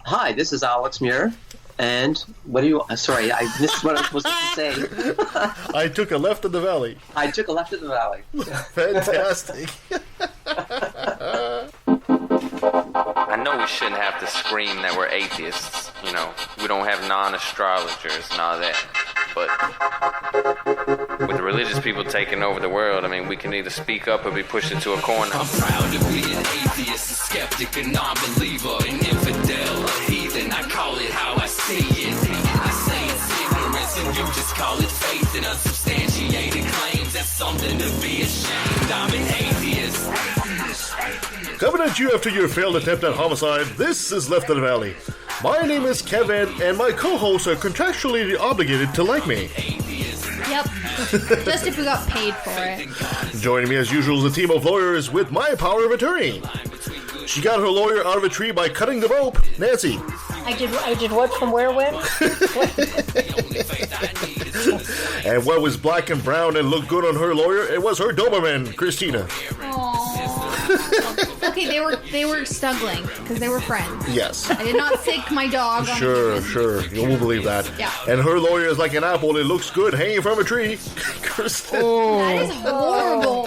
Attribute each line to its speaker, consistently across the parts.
Speaker 1: Hi, this is Alex Muir. And what do you... Sorry, I missed what I was supposed to say.
Speaker 2: I took a left in the valley.
Speaker 1: I took a left in the valley.
Speaker 2: Fantastic.
Speaker 3: I know we shouldn't have to scream that we're atheists. You know, we don't have non-astrologers and all that. But with the religious people taking over the world, I mean, we can either speak up or be pushed into a corner.
Speaker 4: I'm proud to be an atheist, a skeptic, a non-believer, an infidel, a heathen. I call it how I see it. I say it's ignorance and you just call it faith and unsubstantiated claims. That's something to be ashamed. I'm an atheist.
Speaker 2: Coming at you after your failed attempt at homicide, this is Left in the Valley. My name is Kevin, and my co-hosts are contractually obligated to like me.
Speaker 5: Yep. Just if we got paid for it.
Speaker 2: Joining me as usual is a team of lawyers with my power of attorney. She got her lawyer out of a tree by cutting the rope. Nancy.
Speaker 6: I did what from where when?
Speaker 2: And what was black and brown and looked good on her lawyer, it was her Doberman, Christina.
Speaker 5: Okay, they were snuggling because they were friends.
Speaker 2: Yes.
Speaker 5: I did not sick my dog.
Speaker 2: Sure. You will believe that.
Speaker 5: Yeah.
Speaker 2: And her lawyer is like an apple. It looks good hanging from a tree. Kirsten.
Speaker 5: That is horrible.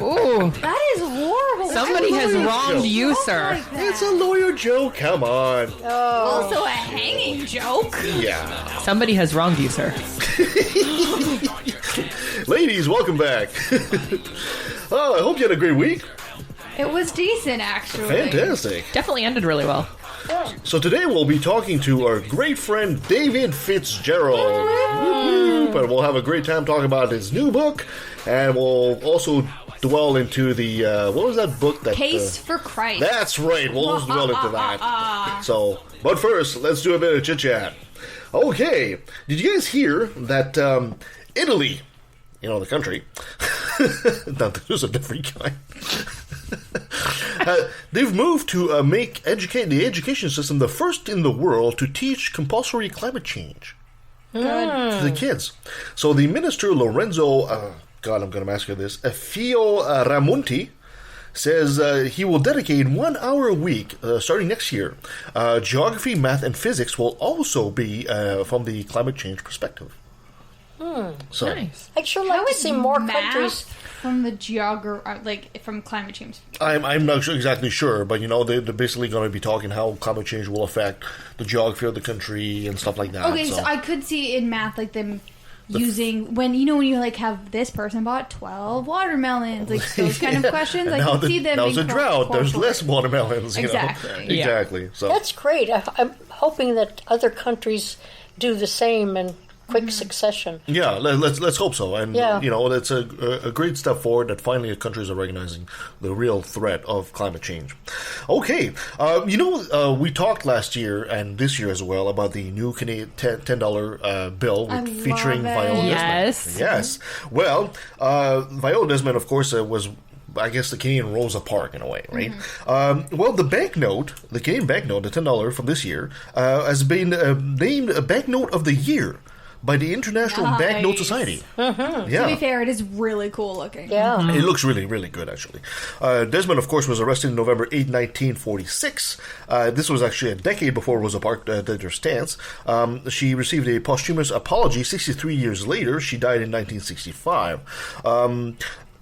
Speaker 7: Ooh.
Speaker 5: That is horrible.
Speaker 7: Somebody has wronged you,
Speaker 5: Talk
Speaker 7: sir.
Speaker 5: like that.
Speaker 2: It's a lawyer joke. Come on.
Speaker 5: Also a hanging joke.
Speaker 2: Yeah.
Speaker 7: Somebody has wronged you, sir.
Speaker 2: Ladies, welcome back. Oh, I hope you had a great week.
Speaker 5: It was decent, actually.
Speaker 2: Fantastic.
Speaker 7: Definitely ended really well.
Speaker 2: So today we'll be talking to our great friend David Fitzgerald. Woo-hoo. But we'll have a great time talking about his new book, and we'll also dwell into the what was that book that
Speaker 5: Case for Christ.
Speaker 2: That's right. We'll also dwell into that. So, but first, let's do a bit of chit chat. Okay, did you guys hear that Italy, the country, there's a different kind. They've moved to make the education system the first in the world to teach compulsory climate change to the kids. So the minister Lorenzo, God, I'm going to massacre this, Fio Ramonti, says he will dedicate 1 hour a week starting next year. Geography, math, and physics will also be from the climate change perspective. So,
Speaker 7: Nice.
Speaker 6: I'd sure like to see more countries.
Speaker 5: From the from climate change.
Speaker 2: I'm not exactly sure, but they're basically going to be talking how climate change will affect the geography of the country and stuff like that.
Speaker 5: Okay, so I could see in math them using when you have this person bought 12 watermelons, those kind of questions. I could see them.
Speaker 2: Now there's a drought. There's less watermelons.
Speaker 5: Exactly.
Speaker 2: Exactly. So
Speaker 6: That's great. I'm hoping that other countries do the same in quick succession.
Speaker 2: yeah, let's hope so. And
Speaker 6: Yeah.
Speaker 2: that's a great step forward that finally countries are recognizing the real threat of climate change. Okay, we talked last year and this year as well about the new Canadian $10 bill featuring
Speaker 5: love it.
Speaker 2: Viola
Speaker 7: Yes.
Speaker 2: Desmond. Yes. Well, Viola Desmond, of course, was, I guess, the Canadian Rosa Parks in a way, right? Well, the Canadian banknote, the $10 from this year, has been named a banknote of the year by the International Banknote Society.
Speaker 5: To be fair, it is really cool looking.
Speaker 6: Yeah.
Speaker 2: It looks really, really good, actually. Desmond, of course, was arrested November 8, 1946. This was actually a decade before Rosa Parks did her stance. She received a posthumous apology 63 years later. She died in 1965.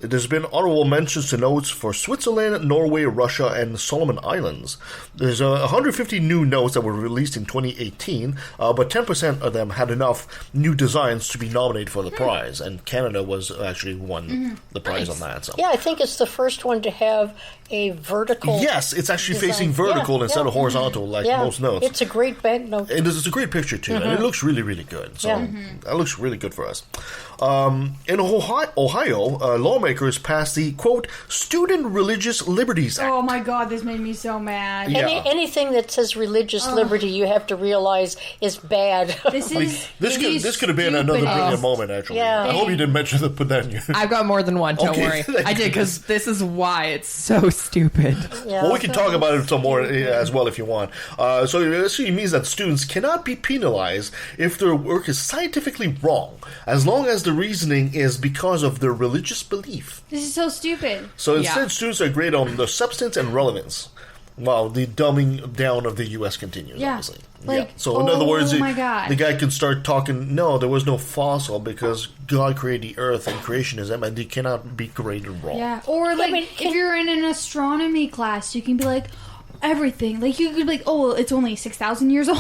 Speaker 2: There's been honorable mentions to notes for Switzerland, Norway, Russia, and Solomon Islands. There's 150 new notes that were released in 2018, but 10% of them had enough new designs to be nominated for the prize, and Canada was actually won the prize on that. So.
Speaker 6: Yeah, I think it's the first one to have a vertical.
Speaker 2: Yes, it's actually
Speaker 6: design.
Speaker 2: facing vertical
Speaker 6: Yeah,
Speaker 2: instead
Speaker 6: yeah.
Speaker 2: of horizontal like
Speaker 6: Yeah,
Speaker 2: most notes.
Speaker 6: it's a great banknote.
Speaker 2: And it's a great picture, too, and it looks really, really good. So that looks really good for us. In Ohio, lawmakers passed the, quote, Student Religious Liberties Act.
Speaker 5: Oh my god, this made me so mad.
Speaker 2: Yeah.
Speaker 6: Anything that says religious liberty, you have to realize is bad.
Speaker 5: This
Speaker 2: This could have been another brilliant moment, actually.
Speaker 6: Yeah.
Speaker 2: I hope you didn't mention to put that in your...
Speaker 7: I've got more than one, don't
Speaker 2: Okay.
Speaker 7: worry. I did, because this is why it's so stupid.
Speaker 6: Yeah.
Speaker 2: Well, we can talk about it some more as well if you want. So it actually means that students cannot be penalized if their work is scientifically wrong, as long as the reasoning is because of their religious belief.
Speaker 5: is so stupid.
Speaker 2: So instead,
Speaker 7: Yeah.
Speaker 2: students are graded on the substance and relevance. Well, the dumbing down of the U.S. continues,
Speaker 5: Yeah.
Speaker 2: obviously.
Speaker 5: Like,
Speaker 2: So, in other words,
Speaker 5: my God.
Speaker 2: the guy can start talking, no, there was no fossil because God created the earth and creationism, and they cannot be created wrong.
Speaker 5: Yeah, or like if you're in an astronomy class, you can be like everything. Like you could be like, oh, it's only 6,000 years old.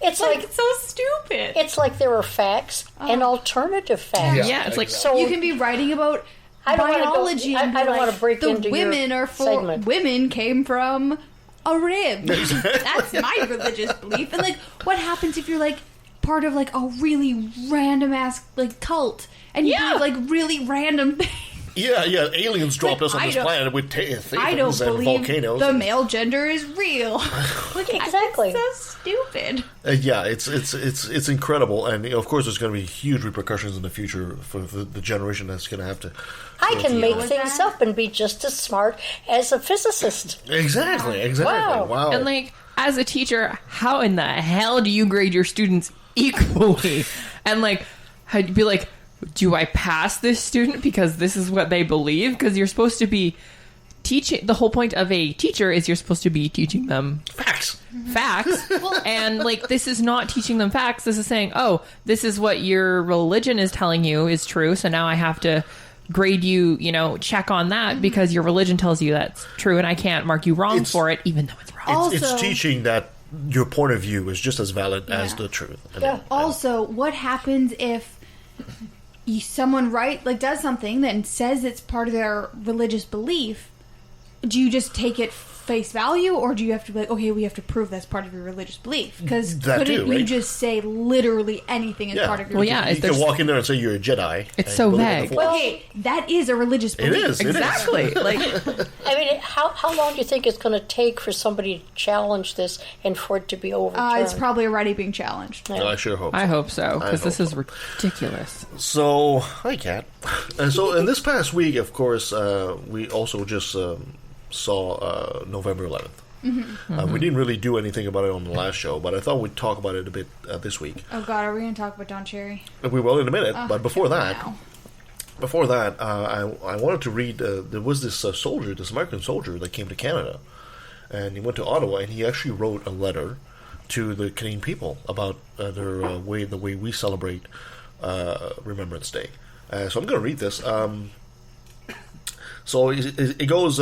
Speaker 6: It's like
Speaker 7: It's so stupid.
Speaker 6: it's like there are facts and alternative facts.
Speaker 7: Yeah, it's like
Speaker 6: So
Speaker 5: You can be writing about
Speaker 6: I don't wanna go-
Speaker 5: biology.
Speaker 6: I
Speaker 5: and be
Speaker 6: don't
Speaker 5: like,
Speaker 6: wanna break
Speaker 5: the
Speaker 6: into your
Speaker 5: women are
Speaker 6: segment.
Speaker 5: women came from a rib. That's my religious belief. And like, what happens if you're like part of like a really random ass like cult and you believe like really random things?
Speaker 2: Yeah, aliens dropped us on
Speaker 5: I
Speaker 2: this
Speaker 5: don't-
Speaker 2: planet with
Speaker 5: I don't
Speaker 2: thetans and
Speaker 5: believe
Speaker 2: volcanoes.
Speaker 5: the male gender is real. Like,
Speaker 6: Exactly.
Speaker 5: It's so stupid.
Speaker 2: Yeah, it's incredible, and of course, there's going to be huge repercussions in the future for the generation that's going to have to.
Speaker 6: I can make
Speaker 5: with
Speaker 6: things
Speaker 5: that.
Speaker 6: up and be just as smart as a physicist.
Speaker 2: Exactly. Wow.
Speaker 7: And like, as a teacher, how in the hell do you grade your students equally? And like, I'd be like, do I pass this student because this is what they believe? Because you're supposed to be teaching. The whole point of a teacher is you're supposed to be teaching them
Speaker 2: Facts.
Speaker 7: and like, this is not teaching them facts. This is saying, oh, this is what your religion is telling you is true, so now I have to grade you, check on that because your religion tells you that's true, and I can't mark you wrong for it, even though it's wrong.
Speaker 2: It's
Speaker 5: Also-
Speaker 2: teaching that your point of view is just as valid as the truth.
Speaker 6: Yeah.
Speaker 5: Also, what happens if someone does something that says it's part of their religious belief? Do you just take it face value, or do you have to be like, okay, we have to prove that's part of your religious belief? Because
Speaker 2: That
Speaker 5: couldn't
Speaker 2: too,
Speaker 5: you
Speaker 2: right?
Speaker 5: just say literally anything as part of your
Speaker 7: Well,
Speaker 5: religion?
Speaker 7: yeah,
Speaker 2: You can walk in there and say you're a Jedi.
Speaker 7: It's
Speaker 2: and
Speaker 7: so
Speaker 2: believe in the
Speaker 7: vague.
Speaker 2: Force.
Speaker 5: Okay, that is a religious
Speaker 2: It
Speaker 5: belief.
Speaker 2: is.
Speaker 7: Exactly. Like,
Speaker 6: I mean, how long do you think it's going to take for somebody to challenge this and for it to be overturned?
Speaker 5: It's probably already being challenged.
Speaker 2: I sure hope.
Speaker 7: I hope so, because
Speaker 2: I
Speaker 7: this
Speaker 2: hope
Speaker 7: is ridiculous.
Speaker 2: So, hi, Kat. And so, in this past week, of course, we also just saw November 11th. We didn't really do anything about it on the last show, but I thought we'd talk about it a bit this week.
Speaker 5: Oh God, are we going to talk about Don Cherry?
Speaker 2: We will in a minute, but before that,
Speaker 5: Wow.
Speaker 2: I wanted to read. There was this soldier, this American soldier, that came to Canada, and he went to Ottawa, and he actually wrote a letter to the Canadian people about the way we celebrate Remembrance Day. So I'm going to read this. So it goes,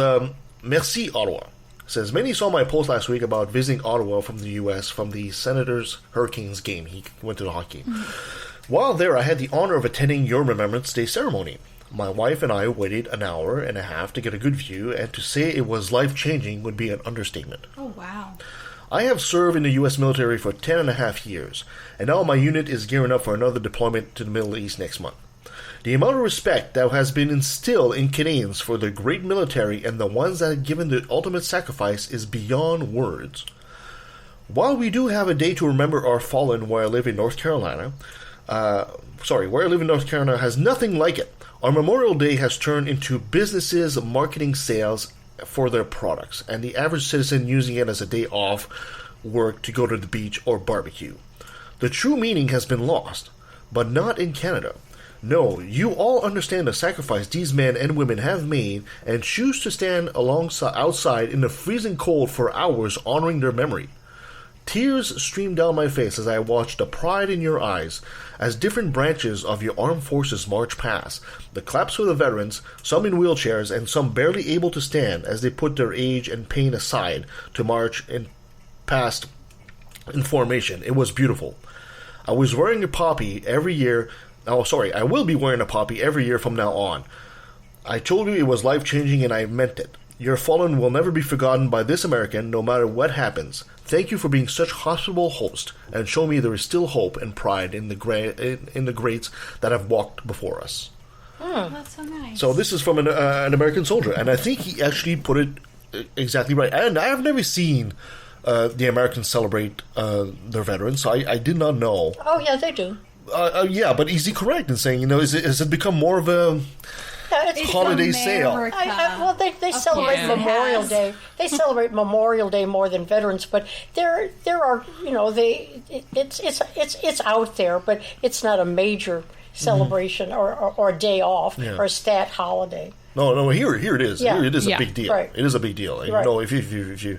Speaker 2: Merci, Ottawa. It says, many saw my post last week about visiting Ottawa from the U.S. from the Senators Hurricanes game. He went to the hockey game. While there, I had the honor of attending your Remembrance Day ceremony. My wife and I waited an hour and a half to get a good view, and to say it was life-changing would be an understatement.
Speaker 5: Oh wow.
Speaker 2: I have served in the U.S. military for 10 and a half years, and now my unit is gearing up for another deployment to the Middle East next month. The amount of respect that has been instilled in Canadians for the great military and the ones that have given the ultimate sacrifice is beyond words. While we do have a day to remember our fallen where I live in North Carolina, where I live in North Carolina has nothing like it. Our Memorial Day has turned into businesses marketing sales for their products, and the average citizen using it as a day off work to go to the beach or barbecue. The true meaning has been lost, but not in Canada. No, you all understand the sacrifice these men and women have made and choose to stand outside in the freezing cold for hours honoring their memory. Tears streamed down my face as I watched the pride in your eyes as different branches of your armed forces march past, the claps for the veterans, some in wheelchairs and some barely able to stand as they put their age and pain aside to march past in formation. It was beautiful. I was wearing a poppy every year. I will be wearing a poppy every year from now on. I told you it was life-changing and I meant it. Your fallen will never be forgotten by this American, no matter what happens. Thank you for being such hospitable host and show me there is still hope and pride in the greats that have walked before us.
Speaker 5: That's so nice.
Speaker 2: So this is from an American soldier, and I think he actually put it exactly right. And I have never seen the Americans celebrate their veterans, so I did not know.
Speaker 6: Oh, yeah, they do.
Speaker 2: Yeah, but is he correct in saying, has it become more of a holiday sale?
Speaker 6: Well, they celebrate Memorial Day. They celebrate Memorial Day more than veterans, but there are, it's out there, but it's not a major celebration or a day off or a stat holiday.
Speaker 2: No, here it is.
Speaker 6: Yeah.
Speaker 2: Here it is a
Speaker 7: Yeah.
Speaker 2: big deal.
Speaker 6: Right.
Speaker 2: It is a big deal. And,
Speaker 6: Right.
Speaker 2: you know, if you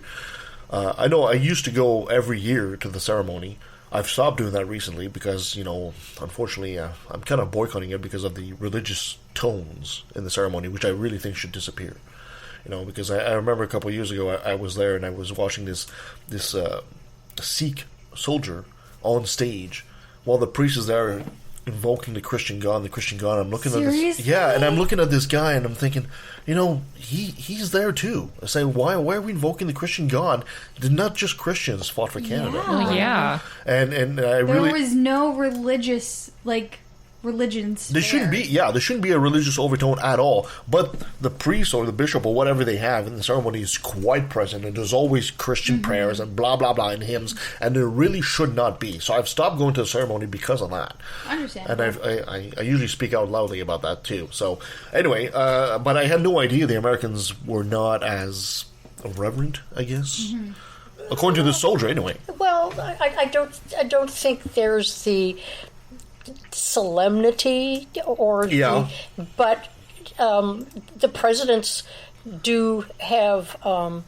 Speaker 2: I know I used to go every year to the ceremony. I've stopped doing that recently because, you know, unfortunately, I'm kind of boycotting it because of the religious tones in the ceremony, which I really think should disappear. You know, because I remember a couple of years ago, I was there and I was watching this Sikh soldier on stage while the priest is there invoking the Christian God. I'm looking at this,
Speaker 5: Seriously?
Speaker 2: and I'm looking at this guy and I'm thinking, you know, he's there too. I say, why are we invoking the Christian God? Did not just Christians fought for Canada?
Speaker 7: Well, yeah.
Speaker 2: And I
Speaker 5: There
Speaker 2: really
Speaker 5: was no religious religions.
Speaker 2: there shouldn't be there shouldn't be a religious overtone at all. But the priest or the bishop or whatever they have in the ceremony is quite present, and there's always Christian prayers and blah blah blah and hymns, and there really should not be. So I've stopped going to the ceremony because of that.
Speaker 5: Understandable.
Speaker 2: And I usually speak out loudly about that too. So anyway, but I had no idea the Americans were not as reverent, I guess, according to this soldier. Anyway,
Speaker 6: Well, I don't think there's the solemnity or but the presidents do have a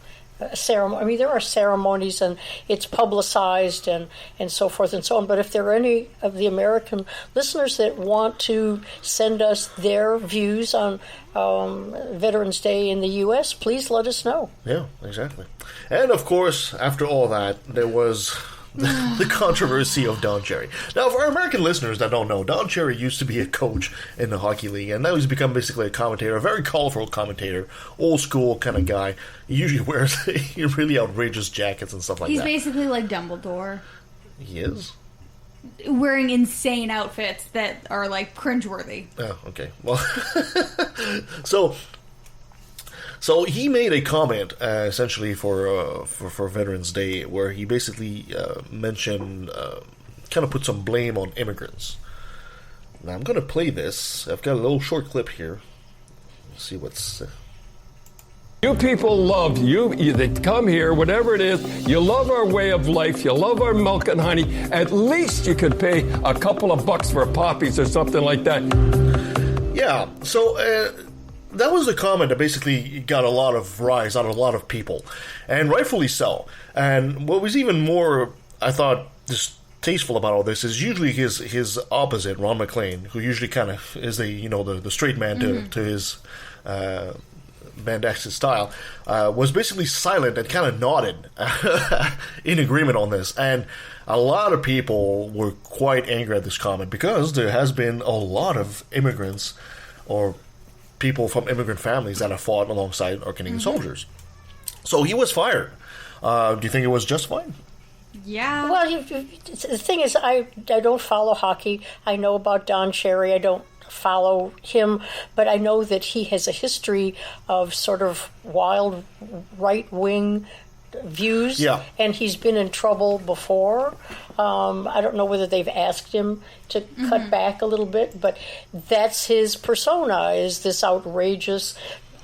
Speaker 6: ceremony. I mean, there are ceremonies and it's publicized and so forth and so on. But if there are any of the American listeners that want to send us their views on Veterans Day in the U.S., please let us know.
Speaker 2: yeah, exactly. And of course, after all that, there was the controversy of Don Cherry. Now, for our American listeners that don't know, Don Cherry used to be a coach in the hockey league, and now he's become basically a commentator, a very colorful commentator, old school kind of guy. He usually wears really outrageous jackets and stuff like
Speaker 5: He's
Speaker 2: that.
Speaker 5: basically like Dumbledore,
Speaker 2: He is?
Speaker 5: wearing insane outfits that are like cringeworthy.
Speaker 2: Oh, okay. Well, So he made a comment essentially for Veterans Day where he basically mentioned, kind of put some blame on immigrants. Now I'm going to play this. I've got a little short clip here. Let's see what's.
Speaker 8: You people love you. They come here, whatever it is. You love our way of life. You love our milk and honey. At least you could pay a couple of bucks for poppies or something like that.
Speaker 2: Yeah. So. That was a comment that basically got a lot of rise out of a lot of people, and rightfully so. And what was even more, I thought, distasteful about all this is usually his opposite, Ron McLean, who usually kind of is the straight man to his Van Dax's style, was basically silent and kind of nodded in agreement on this. And a lot of people were quite angry at this comment because there has been a lot of immigrants or people from immigrant families that have fought alongside our Canadian soldiers. So he was fired. Do you think it was justified?
Speaker 5: Yeah.
Speaker 6: Well, the thing is, I don't follow hockey. I know about Don Cherry. I don't follow him, but I know that he has a history of sort of wild right-wing views, and he's been in trouble before. I don't know whether they've asked him to cut back a little bit, but that's his persona, is this outrageous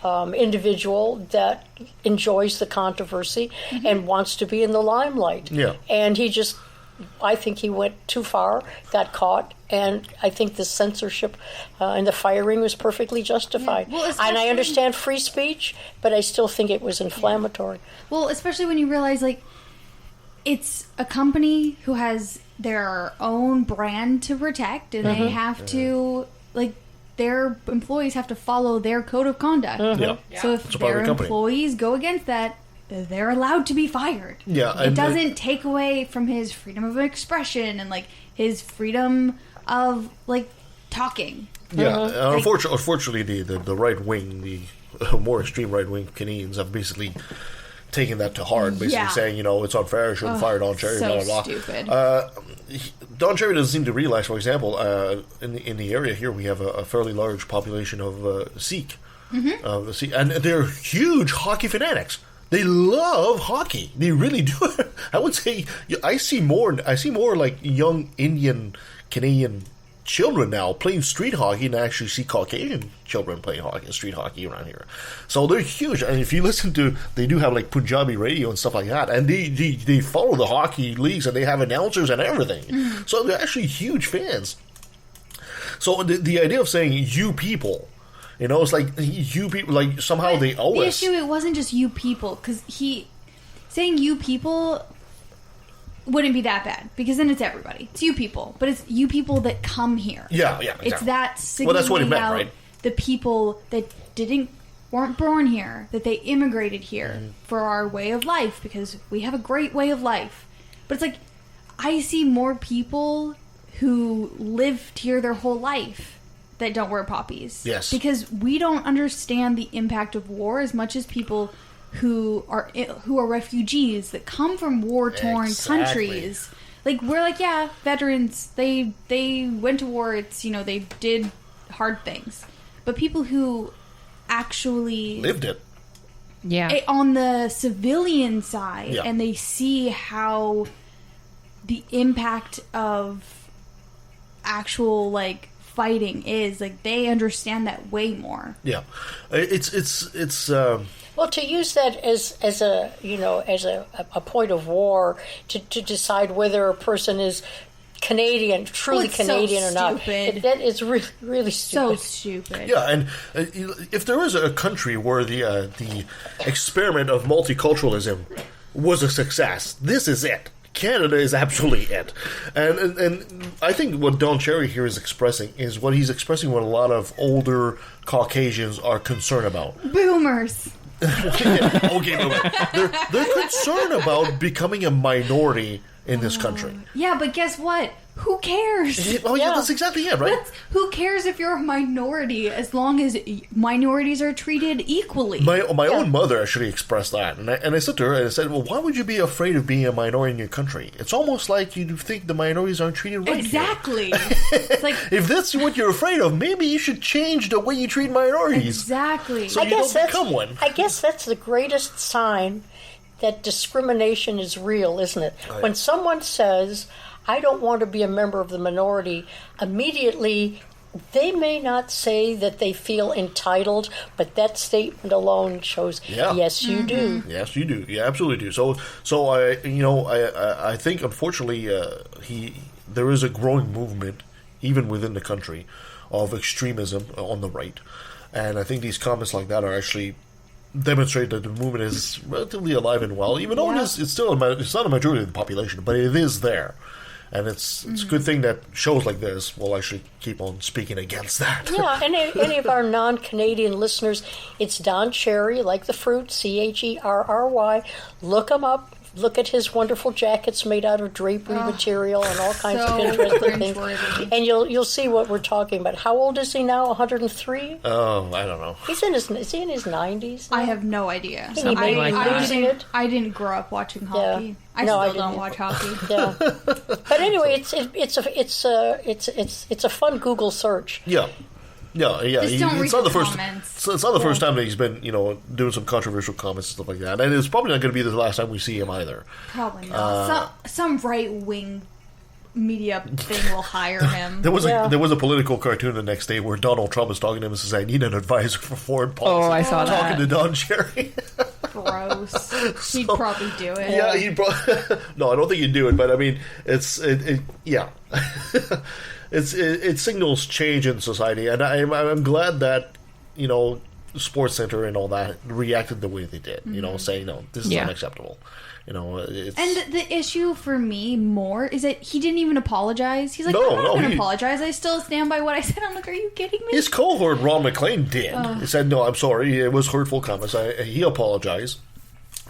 Speaker 6: individual that enjoys the controversy and wants to be in the limelight. Yeah. And he just, I think he went too far, got caught, and I think the censorship and the firing was perfectly justified.
Speaker 5: Yeah. Well,
Speaker 6: and I understand free speech, but I still think it was inflammatory.
Speaker 5: Well, especially when you realize, like, it's a company who has their own brand to protect, and they have to, like, their employees have to follow their code of conduct. So if their employees go against that, they're allowed to be fired.
Speaker 2: Yeah,
Speaker 5: it doesn't take away from his freedom of expression and, like, his freedom of, like, talking.
Speaker 2: Yeah, unfortunately, the right wing, the more extreme right wing Canadians have basically taking that to heart, basically saying, it's unfair, I shouldn't fire Don Cherry,
Speaker 5: so
Speaker 2: blah, blah, blah.
Speaker 5: Stupid.
Speaker 2: Don Cherry doesn't seem to realize, for example, in the area here, we have a fairly large population of Sikh. And they're huge hockey fanatics. They love hockey. They really do. I would say I see more like young Indian Canadian children now playing street hockey than I actually see Caucasian children playing street hockey around here. So they're huge. And if you listen to, they do have like Punjabi radio and stuff like that, and they follow the hockey leagues and they have announcers and everything. So they're actually huge fans. So the idea of saying you people You know, it's like you people, like somehow they owe
Speaker 5: the
Speaker 2: us.
Speaker 5: issue, it wasn't just you people, because saying you people wouldn't be that bad, because then it's everybody. It's you people, but it's you people that come here.
Speaker 2: Yeah, exactly.
Speaker 5: It's that signaling
Speaker 2: that's what it meant,
Speaker 5: out
Speaker 2: right?
Speaker 5: the people that weren't born here, that they immigrated here for our way of life, because we have a great way of life. But it's like, I see more people who lived here their whole life that don't wear poppies.
Speaker 2: Yes.
Speaker 5: Because we don't understand the impact of war as much as people who are refugees that come from war-torn countries. Like, we're like, yeah, veterans, they went to war, it's, they did hard things. But people who actually
Speaker 2: lived it.
Speaker 7: Yeah.
Speaker 5: On the civilian side,
Speaker 2: Yeah.
Speaker 5: and they see how the impact of actual, like, fighting is, like, they understand that way more.
Speaker 2: Yeah. It's
Speaker 6: Well, to use that as a point of war to decide whether a person is Canadian, truly
Speaker 5: it's
Speaker 6: Canadian
Speaker 5: so
Speaker 6: or not,
Speaker 5: stupid.
Speaker 6: that is really, really
Speaker 5: So
Speaker 6: stupid.
Speaker 5: stupid.
Speaker 2: Yeah, and if there is a country where the experiment of multiculturalism was a success, this is it. Canada is absolutely it. And I think what Don Cherry here is expressing is what he's expressing what a lot of older Caucasians are concerned about.
Speaker 5: Boomers.
Speaker 2: Okay, they're concerned about becoming a minority in this country.
Speaker 5: Yeah, but guess what? Who cares?
Speaker 2: Oh yeah, that's exactly it, right?
Speaker 5: Who cares if you're a minority as long as minorities are treated equally?
Speaker 2: My own mother actually expressed that, and I said to her, and I said, well, why would you be afraid of being a minority in your country? It's almost like you think the minorities aren't treated right.
Speaker 5: Exactly. It's like,
Speaker 2: if that's what you're afraid of, maybe you should change the way you treat minorities.
Speaker 5: Exactly.
Speaker 2: So you don't become one.
Speaker 6: I guess that's the greatest sign that discrimination is real, isn't it?
Speaker 2: Oh, yeah.
Speaker 6: When someone says, I don't want to be a member of the minority, immediately they may not say that they feel entitled, but that statement alone shows, yes, you do.
Speaker 2: Yes, you do. You absolutely do. So I think, unfortunately, there is a growing movement, even within the country, of extremism on the right. And I think these comments like that are actually demonstrate that the movement is relatively alive and well, even though it's still it's not a majority of the population, but it is there. And it's a good thing that shows like this will actually keep on speaking against that.
Speaker 6: Yeah, any of our non-Canadian listeners, it's Don Cherry, like the fruit, Cherry. Look him up. Look at his wonderful jackets made out of drapery material and all kinds of interesting things. And you'll see what we're talking about. How old is he now? 103?
Speaker 2: Oh, I don't know.
Speaker 6: Is he in his 90s?
Speaker 5: I have no idea.
Speaker 6: Something like that.
Speaker 5: I didn't grow up watching hockey.
Speaker 6: Yeah.
Speaker 5: I still don't watch hockey.
Speaker 6: Yeah. But anyway, it's a fun Google search.
Speaker 2: Yeah. Yeah.
Speaker 5: Just don't read
Speaker 2: it's not
Speaker 5: the
Speaker 2: the first.
Speaker 5: comments.
Speaker 2: It's not the first time that he's been, doing some controversial comments and stuff like that, and it's probably not going to be the last time we see him either.
Speaker 5: Probably not. Some right wing media thing will hire him.
Speaker 2: There was a political cartoon the next day where Donald Trump is talking to him and says, "I need an advisor for foreign policy."
Speaker 7: Oh, I saw that.
Speaker 2: Talking to Don Cherry.
Speaker 5: Gross. He'd probably do it.
Speaker 2: Yeah, he'd probably. No, I don't think he'd do it, but I mean, yeah. It signals change in society, and I'm glad that Sports Center and all that reacted the way they did. Saying no, this is unacceptable. And
Speaker 5: the issue for me more is that he didn't even apologize. He's like, I'm not going to apologize. I still stand by what I said. I'm like, are you kidding me?
Speaker 2: His cohort Ron McLean did. He said, no, I'm sorry. It was hurtful comments. He apologized.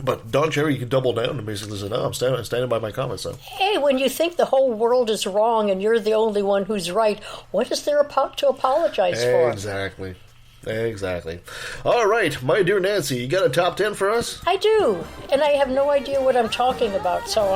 Speaker 2: But Don Cherry can double down and basically say, no, I'm standing by my comments. So.
Speaker 6: Hey, when you think the whole world is wrong and you're the only one who's right, what is there to apologize for?
Speaker 2: Exactly. All right, my dear Nancy, you got a top 10 for us?
Speaker 6: I do, and I have no idea what I'm talking about, so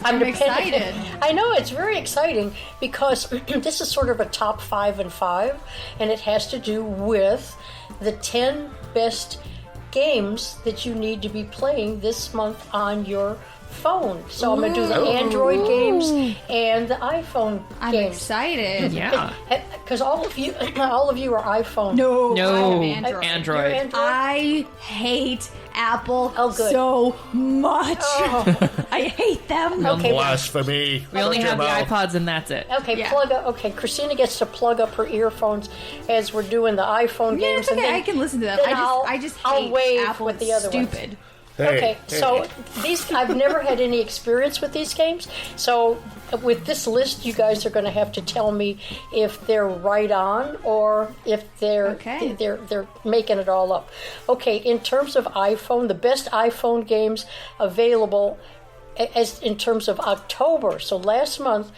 Speaker 6: I'm
Speaker 5: excited.
Speaker 6: I know, it's very exciting because this is sort of a top 5 and 5, and it has to do with the 10 best games that you need to be playing this month on your phone. So I'm going to do the Android games and the iPhone games.
Speaker 5: I'm excited.
Speaker 7: Yeah.
Speaker 6: Because all of you are iPhone.
Speaker 5: No.
Speaker 7: No.
Speaker 5: I have Android.
Speaker 7: Android.
Speaker 6: You're Android?
Speaker 5: I hate Apple
Speaker 6: Oh, good.
Speaker 5: so much. I hate them.
Speaker 6: Okay,
Speaker 2: Blasphemy.
Speaker 7: We only
Speaker 2: Shut your
Speaker 7: have the
Speaker 2: mouth.
Speaker 7: iPods, and that's it.
Speaker 6: Okay,
Speaker 5: Yeah.
Speaker 6: plug up. Okay, Christina gets to plug up her earphones as we're doing the iPhone
Speaker 5: Yeah,
Speaker 6: games.
Speaker 5: it's okay.
Speaker 6: and then-
Speaker 5: I can listen to them.
Speaker 6: then
Speaker 5: I just
Speaker 6: I'll
Speaker 5: hate
Speaker 6: wave
Speaker 5: Apple.
Speaker 6: with the
Speaker 5: It's
Speaker 6: other ones.
Speaker 5: stupid.
Speaker 6: Okay, so these I've never had any experience with these games. So with this list, you guys are going to have to tell me if they're right on or if they're making it all up. Okay, in terms of iPhone, the best iPhone games available as in terms of October. So last month.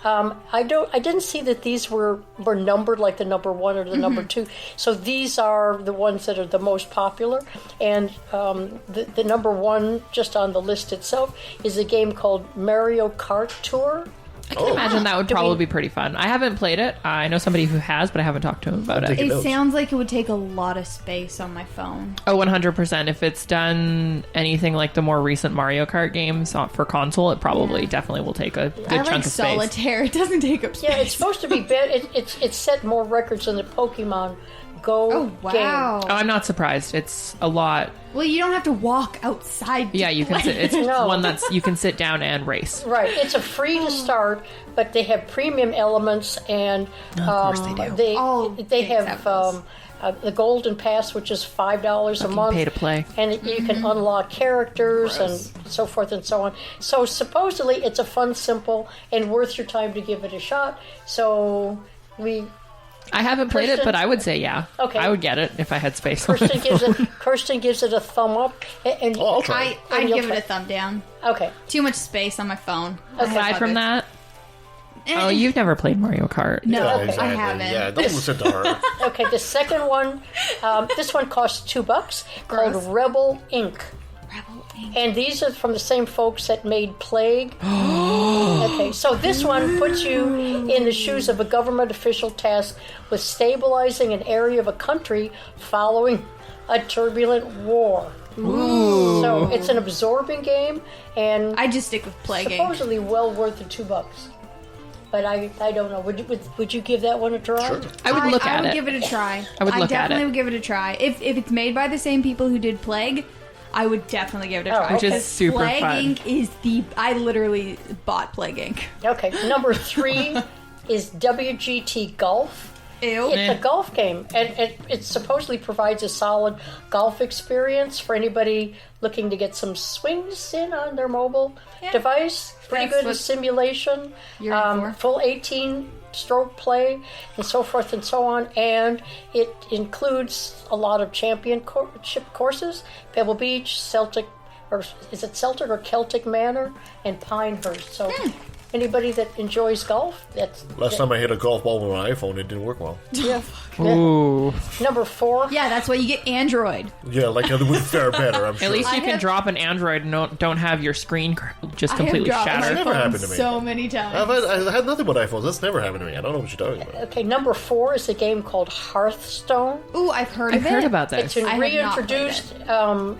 Speaker 6: I didn't see that these were numbered like the number 1 or the number 2. So these are the ones that are the most popular. And the number 1 just on the list itself is a game called Mario Kart Tour.
Speaker 7: I can imagine that would probably be pretty fun. I haven't played it. I know somebody who has, but I haven't talked to him about it.
Speaker 5: It sounds like it would take a lot of space on my phone.
Speaker 7: Oh, 100%. If it's done anything like the more recent Mario Kart games for console, it probably definitely will take a good
Speaker 5: I
Speaker 7: chunk
Speaker 5: like
Speaker 7: of space.
Speaker 5: solitaire. It doesn't take up space.
Speaker 6: Yeah, it's supposed to be better. It's set more records than the Pokemon Go game.
Speaker 7: Oh, I'm not surprised. It's a lot.
Speaker 5: Well, you don't have to walk outside.
Speaker 7: Yeah, you can sit. It's one that's you can sit down and race.
Speaker 6: Right. It's a free to start, but they have premium elements, and
Speaker 7: Of course they do.
Speaker 6: they have the Golden Pass, which is $5 a month.
Speaker 7: Pay to play.
Speaker 6: And you can unlock characters and so forth and so on. So supposedly it's a fun, simple, and worth your time to give it a shot. So
Speaker 7: I haven't played it, but I would say yeah.
Speaker 6: Okay.
Speaker 7: I would get it if I had space. on
Speaker 6: Kirsten
Speaker 7: my
Speaker 6: gives
Speaker 7: phone.
Speaker 6: Kirsten gives it a thumb up, and
Speaker 2: I'll try.
Speaker 5: I'd
Speaker 6: you'll
Speaker 5: give
Speaker 6: try.
Speaker 5: it a thumb down.
Speaker 6: Okay.
Speaker 5: Too much space on my phone.
Speaker 7: Aside from that, oh, you've never played Mario Kart.
Speaker 5: No,
Speaker 2: Yeah,
Speaker 5: I
Speaker 2: exactly.
Speaker 5: haven't.
Speaker 2: Yeah, don't listen to her.
Speaker 6: Okay, the second one, this one costs $2, called
Speaker 5: Gross.
Speaker 6: Rebel Inc.
Speaker 5: Rebel Inc.
Speaker 6: And these are from the same folks that made Plague. Okay, so this one puts you in the shoes of a government official tasked with stabilizing an area of a country following a turbulent war. So it's an absorbing game, and
Speaker 5: I just stick with plaguing.
Speaker 6: supposedly well worth the $2. But I don't know. Would you give that one a try?
Speaker 2: Sure.
Speaker 7: I would look
Speaker 5: I
Speaker 7: at
Speaker 5: would
Speaker 7: it.
Speaker 5: give it a try.
Speaker 7: I would look at
Speaker 5: definitely
Speaker 7: it.
Speaker 5: would give it a try. If it's made by the same people who did Plague, I would definitely give it a try.
Speaker 7: Which is
Speaker 5: Because
Speaker 7: super
Speaker 5: Plague
Speaker 7: fun.
Speaker 5: Inc. is I literally bought Plague Inc.
Speaker 6: Okay, number 3 is WGT Golf.
Speaker 5: Ew.
Speaker 6: It's a golf game, and it supposedly provides a solid golf experience for anybody looking to get some swings in on their mobile device. Pretty
Speaker 5: That's
Speaker 6: good
Speaker 5: what
Speaker 6: simulation,
Speaker 5: you're in for.
Speaker 6: full 18-stroke play, and so forth and so on. And it includes a lot of championship courses: Pebble Beach, Celtic, or is it Celtic or Celtic Manor, and Pinehurst. So. Anybody that enjoys golf,
Speaker 2: Last time I hit a golf ball with my iPhone, it didn't work well.
Speaker 6: yeah.
Speaker 7: Ooh.
Speaker 6: Number 4.
Speaker 5: Yeah, that's why you get Android.
Speaker 2: Yeah, like it would fare better, I'm sure.
Speaker 7: At least you
Speaker 5: I
Speaker 7: can
Speaker 5: have-
Speaker 7: drop an Android and don't have your screen just completely
Speaker 5: I have dropped
Speaker 7: shattered.
Speaker 5: my
Speaker 2: Never
Speaker 5: phone
Speaker 2: happened to me.
Speaker 5: so many times.
Speaker 2: I had nothing but iPhones. That's never happened to me. I don't know what you're talking about.
Speaker 6: Okay, number 4 is a game called Hearthstone.
Speaker 5: Ooh, I've heard
Speaker 7: I've
Speaker 5: of it.
Speaker 7: heard about
Speaker 6: It's
Speaker 7: this.
Speaker 6: been
Speaker 5: I have not played
Speaker 6: reintroduced.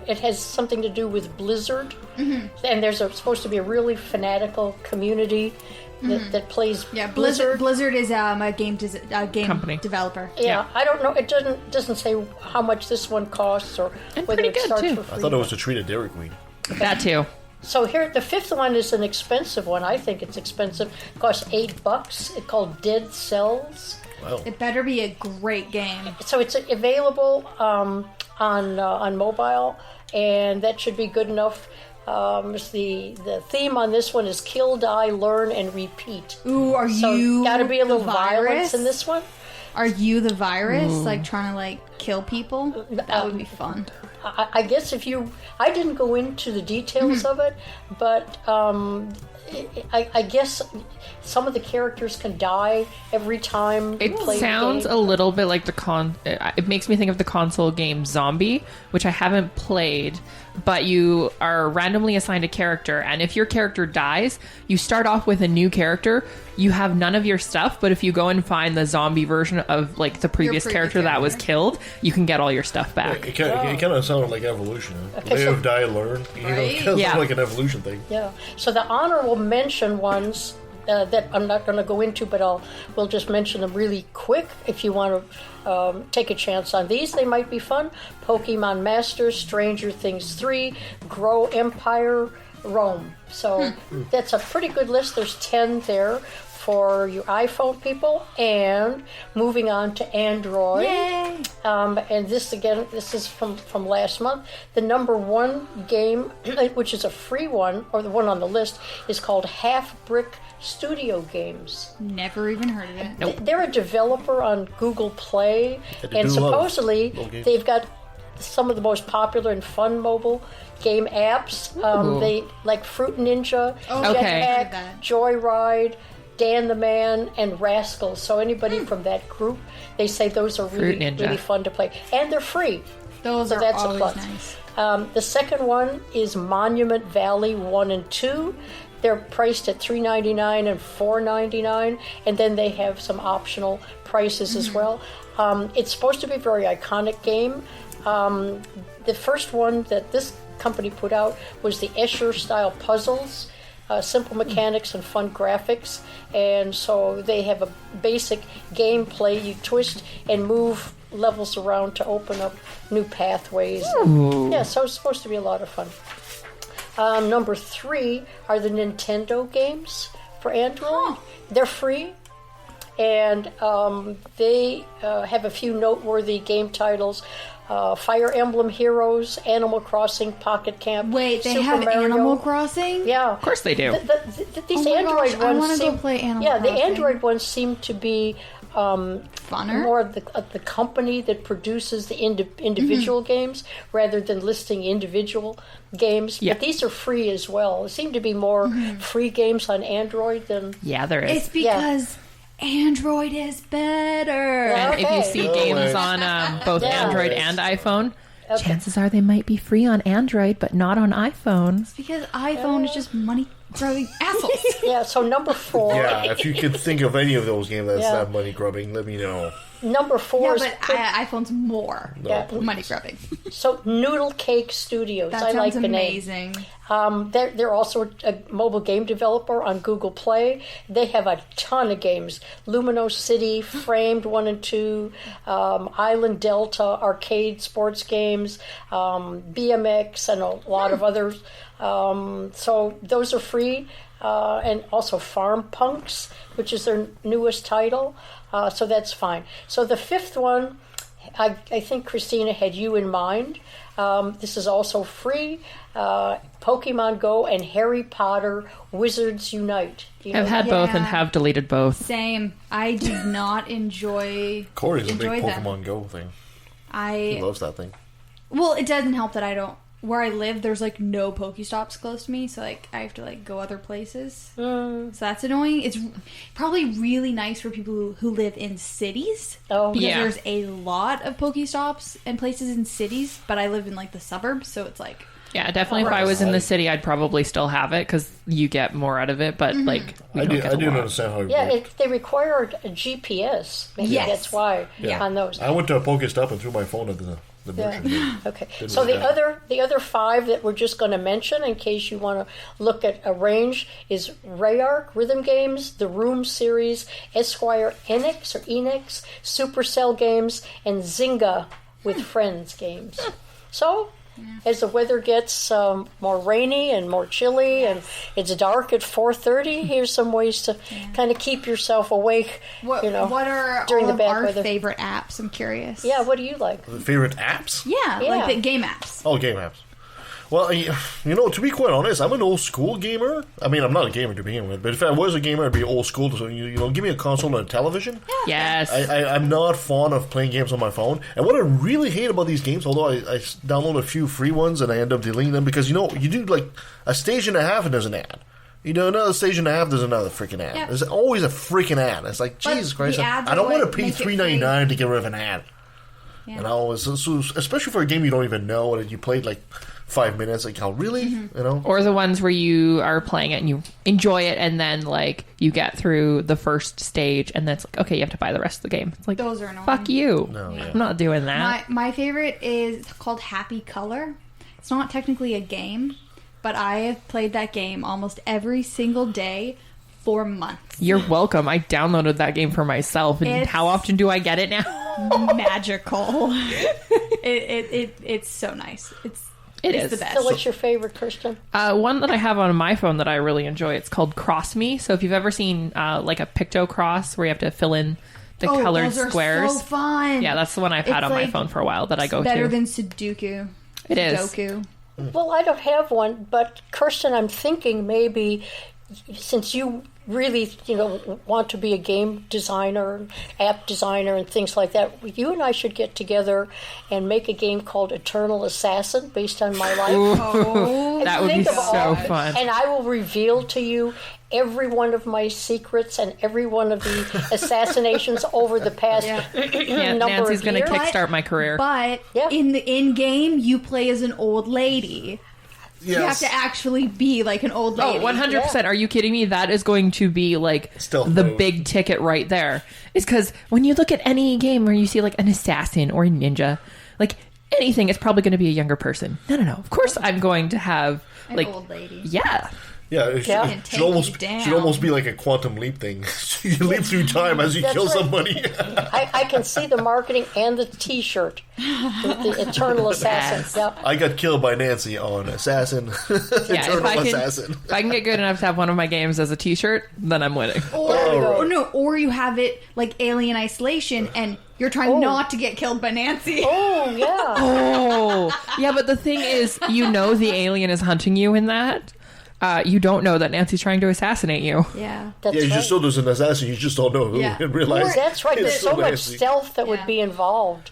Speaker 6: It has something to do with Blizzard, and there's supposed to be a really fanatical community that plays
Speaker 5: Yeah,
Speaker 6: Blizzard.
Speaker 5: Blizzard is a game
Speaker 7: Company.
Speaker 5: developer.
Speaker 6: Yeah, I don't know. It doesn't say how much this one costs or
Speaker 7: And
Speaker 6: whether
Speaker 7: pretty
Speaker 6: it
Speaker 7: good,
Speaker 6: starts
Speaker 7: too.
Speaker 6: for
Speaker 2: I
Speaker 6: free.
Speaker 2: thought it was to treat a Dairy Queen.
Speaker 7: That too.
Speaker 6: So here, the 5th one is an expensive one. I think it's expensive. It costs $8. It's called Dead Cells.
Speaker 2: Wow.
Speaker 5: It better be a great game.
Speaker 6: So it's available on mobile, and that should be good enough. The theme on this one is kill, die, learn, and repeat.
Speaker 5: Ooh, are
Speaker 6: So
Speaker 5: you
Speaker 6: got to be a little
Speaker 5: the
Speaker 6: violence
Speaker 5: virus?
Speaker 6: in this one.
Speaker 5: Are you the virus, like trying to kill people? That would be fun.
Speaker 6: I guess I didn't go into the details of it, but I guess some of the characters can die every time you
Speaker 7: It
Speaker 6: play
Speaker 7: sounds
Speaker 6: the
Speaker 7: a
Speaker 6: game.
Speaker 7: little bit like it makes me think of the console game Zombie, which I haven't played, but you are randomly assigned a character, and if your character dies, you start off with a new character. You have none of your stuff, but if you go and find the zombie version of the previous character that was killed, you can get all your stuff back.
Speaker 2: It kind of sounded like evolution.
Speaker 6: Okay,
Speaker 2: Live,
Speaker 6: so-
Speaker 2: die, learn. You know,
Speaker 5: Right?
Speaker 2: it kind of
Speaker 7: Yeah.
Speaker 2: like an evolution thing.
Speaker 6: Yeah. So the honorable mention ones that I'm not going to go into, but we'll just mention them really quick. If you want to take a chance on these, they might be fun. Pokemon Masters, Stranger Things 3, Grow Empire, Rome. So that's a pretty good list. There's 10 there for your iPhone people. And moving on to Android.
Speaker 5: Yay!
Speaker 6: And this is from last month. The number one game, which is a free one, or the one on the list, is called Half Brick Studio Games.
Speaker 5: Never even heard of it.
Speaker 7: Nope.
Speaker 6: They're a developer on Google Play, and supposedly they've got some of the most popular and fun mobile game apps. They like Fruit Ninja,
Speaker 7: Okay.
Speaker 6: Jetpack, Joyride, Dan the Man, and Rascals. So anybody from that group, they say those are really fun to play, and they're free.
Speaker 5: Those
Speaker 6: So
Speaker 5: are
Speaker 6: that's a
Speaker 5: always
Speaker 6: plus.
Speaker 5: nice.
Speaker 6: The second one is Monument Valley 1 and 2. They're priced at $3.99 and $4.99, and then they have some optional prices as well. It's supposed to be a very iconic game. The first one that this company put out was the Escher-style puzzles, simple mechanics and fun graphics, and so they have a basic gameplay. You twist and move levels around to open up new pathways. Yeah, so it's supposed to be a lot of fun. Number 3 are the Nintendo games for Android. They're free, and they have a few noteworthy game titles. Fire Emblem Heroes, Animal Crossing Pocket Camp.
Speaker 5: Wait, they
Speaker 6: Super
Speaker 5: have
Speaker 6: Mario.
Speaker 5: Animal Crossing?
Speaker 6: Yeah.
Speaker 7: Of course they do.
Speaker 6: These
Speaker 5: Oh my
Speaker 6: Android
Speaker 5: gosh, I
Speaker 6: ones
Speaker 5: wanna go
Speaker 6: seem
Speaker 5: play Animal
Speaker 6: Yeah, the
Speaker 5: Crossing.
Speaker 6: Android ones seem to be
Speaker 5: Funner?
Speaker 6: more of the company that produces the individual games rather than listing individual games.
Speaker 7: Yeah.
Speaker 6: But these are free as well. There seem to be more free games on Android than...
Speaker 7: Yeah, there is.
Speaker 5: It's because Android is better.
Speaker 6: Yeah.
Speaker 7: And if you
Speaker 6: Okay.
Speaker 7: see
Speaker 2: No
Speaker 7: games
Speaker 2: way.
Speaker 7: on both
Speaker 6: Yeah.
Speaker 7: Android and iPhone,
Speaker 6: Okay.
Speaker 7: chances are they might be free on Android, but not on iPhone.
Speaker 5: Because iPhone is just money grubbing assholes.
Speaker 6: Yeah, so number 4...
Speaker 2: Yeah, if you can think of any of those games that's
Speaker 6: Yeah.
Speaker 2: not money grubbing, let me know.
Speaker 6: Number 4
Speaker 5: Yeah,
Speaker 6: is...
Speaker 5: but iPhone's more
Speaker 6: Yeah.
Speaker 5: money grubbing.
Speaker 6: So Noodle Cake Studios.
Speaker 5: That
Speaker 6: I
Speaker 5: sounds
Speaker 6: like the name.
Speaker 5: amazing.
Speaker 6: They're also a mobile game developer on Google Play. They have a ton of games. Lumino City, Framed 1 and 2, Island Delta, arcade sports games, BMX, and a lot of others. So those are free. And also Farm Punks, which is their newest title. So that's fine. So the fifth one, I think Christina had you in mind. This is also free. Pokemon Go and Harry Potter Wizards Unite. Do you
Speaker 7: I've
Speaker 6: know
Speaker 7: had both and
Speaker 5: Yeah.
Speaker 7: have deleted both.
Speaker 5: Same. I do not enjoy
Speaker 2: Corey's a big
Speaker 5: enjoy them.
Speaker 2: Pokemon Go thing. He
Speaker 5: I
Speaker 2: loves that thing.
Speaker 5: well, it doesn't help that I don't. Where I live, there's like no Pokestops close to me, so like I have to like go other places. So that's annoying. It's probably really nice for people who live in cities.
Speaker 6: Oh,
Speaker 5: Because
Speaker 7: Yeah.
Speaker 5: there's a lot of Pokestops and places in cities, but I live in like the suburbs, so it's like
Speaker 7: Yeah, definitely. If I was in the city, I'd probably still have it because you get more out of it. But like, we
Speaker 2: I
Speaker 7: don't
Speaker 2: do
Speaker 7: get a
Speaker 2: not
Speaker 7: lot.
Speaker 2: understand how it
Speaker 6: Yeah,
Speaker 2: works.
Speaker 6: they require a GPS. Maybe
Speaker 5: Yes.
Speaker 6: that's why
Speaker 2: Yeah.
Speaker 6: on those.
Speaker 2: I went to a Pokestop and threw my phone at the merchant. Yeah.
Speaker 6: Okay.
Speaker 2: Didn't
Speaker 6: So
Speaker 2: work out.
Speaker 6: the other 5 that we're just going to mention in case you want to look at a range is Rayark Rhythm Games, the Room series, Esquire Enix, Supercell Games, and Zynga with Friends games. So as the weather gets more rainy and more chilly and it's dark at 4:30, here's some ways to kind of keep yourself awake.
Speaker 5: what
Speaker 6: you know,
Speaker 5: what are
Speaker 6: during
Speaker 5: all
Speaker 6: the
Speaker 5: of
Speaker 6: bad
Speaker 5: our
Speaker 6: weather.
Speaker 5: favorite apps? I'm curious.
Speaker 6: Yeah, what do you like?
Speaker 2: Favorite apps?
Speaker 5: Yeah,
Speaker 6: Yeah.
Speaker 5: like the game apps.
Speaker 2: Oh, game apps. Well, you know, to be quite honest, I'm an old school gamer. I mean, I'm not a gamer to begin with, but if I was a gamer, I'd be old school. So, you know, give me a console and a television.
Speaker 7: Yes.
Speaker 2: I'm not fond of playing games on my phone. And what I really hate about these games, although I download a few free ones and I end up deleting them, because, you know, you do like a stage and a half and there's an ad. You know, another stage and a half, there's another freaking ad.
Speaker 5: Yep.
Speaker 2: There's always a freaking ad. It's like,
Speaker 5: But
Speaker 2: Jesus Christ,
Speaker 5: the ads
Speaker 2: I don't
Speaker 5: are
Speaker 2: want to
Speaker 5: what
Speaker 2: pay
Speaker 5: make it free.
Speaker 2: $3.99 to get rid of an ad.
Speaker 5: Yeah.
Speaker 2: And I always, so, especially for a game you don't even know and you played like 5 minutes, like, how really?
Speaker 5: Mm-hmm.
Speaker 2: You know?
Speaker 7: Or the ones where you are playing it and you enjoy it, and then like you get through the first stage, and then it's like, okay, you have to buy the rest of the game. It's like,
Speaker 5: Those are annoying.
Speaker 7: fuck you.
Speaker 2: No, yeah.
Speaker 7: I'm not doing that.
Speaker 5: My favorite is called Happy Color. It's not technically a game, but I have played that game almost every single day for months.
Speaker 7: You're welcome. I downloaded that game for myself, and
Speaker 5: It's-
Speaker 7: how often do I get it now?
Speaker 5: Magical. It's so nice. It's
Speaker 7: is.
Speaker 5: the best.
Speaker 6: So what's your favorite, Kirsten?
Speaker 7: One that I have on my phone that I really enjoy, it's called Cross Me. So if you've ever seen like a picto cross where you have to fill in the colored
Speaker 5: those are
Speaker 7: squares.
Speaker 5: so fun.
Speaker 7: Yeah, that's the one I've had
Speaker 5: It's
Speaker 7: on my
Speaker 5: like-
Speaker 7: phone for a while that I go
Speaker 5: Better
Speaker 7: to.
Speaker 5: than Sudoku.
Speaker 7: It is.
Speaker 5: Sudoku.
Speaker 6: Well, I don't have one, but Kirsten, I'm thinking maybe since you really, want to be a game designer, app designer, and things like that, you and I should get together and make a game called Eternal Assassin based on my life. And
Speaker 7: That would be
Speaker 6: think of
Speaker 7: so fun.
Speaker 6: And I will reveal to you every one of my secrets and every one of the assassinations over the past
Speaker 7: Yeah,
Speaker 6: number
Speaker 7: Nancy's
Speaker 6: of
Speaker 7: going to
Speaker 6: years.
Speaker 7: kickstart my career.
Speaker 5: But
Speaker 6: Yeah.
Speaker 5: in the in-game, you play as an old lady. You have to actually be like an old
Speaker 7: Oh,
Speaker 5: lady.
Speaker 7: 100%. Are you kidding me? That is going to be like
Speaker 2: Stealth
Speaker 7: the
Speaker 2: mode.
Speaker 7: big ticket right there. Is because when you look at any game where you see like an assassin or a ninja, like anything, it's probably going to be a younger person. No. Of course, I'm going to have
Speaker 5: An
Speaker 7: like,
Speaker 5: old lady.
Speaker 7: yeah.
Speaker 2: Yeah, it
Speaker 6: Yeah.
Speaker 2: should,
Speaker 5: Take you down.
Speaker 2: should almost be like a quantum leap thing. You leap through time as you
Speaker 6: That's
Speaker 2: kill
Speaker 6: right.
Speaker 2: somebody.
Speaker 6: I can see the marketing and the T-shirt, the Eternal Assassin.
Speaker 7: Yes.
Speaker 6: Yeah.
Speaker 2: I got killed by Nancy on Assassin.
Speaker 7: Yeah, if
Speaker 2: Eternal
Speaker 7: I, can,
Speaker 2: Assassin.
Speaker 7: if I can get good enough to have one of my games as a t-shirt, then I'm winning.
Speaker 5: Or you have it like Alien Isolation, and you're trying not to get killed by Nancy.
Speaker 6: Oh yeah.
Speaker 7: Oh, yeah, but the thing is, the alien is hunting you in that. You don't know that Nancy's trying to assassinate you.
Speaker 5: Yeah.
Speaker 6: That's
Speaker 2: Yeah, you
Speaker 6: right.
Speaker 2: just know there's an assassin. You just don't know who.
Speaker 5: Yeah.
Speaker 2: And realize
Speaker 6: That's right.
Speaker 2: it's
Speaker 6: There's so much
Speaker 2: Nancy.
Speaker 6: stealth that
Speaker 5: Yeah.
Speaker 6: would be involved.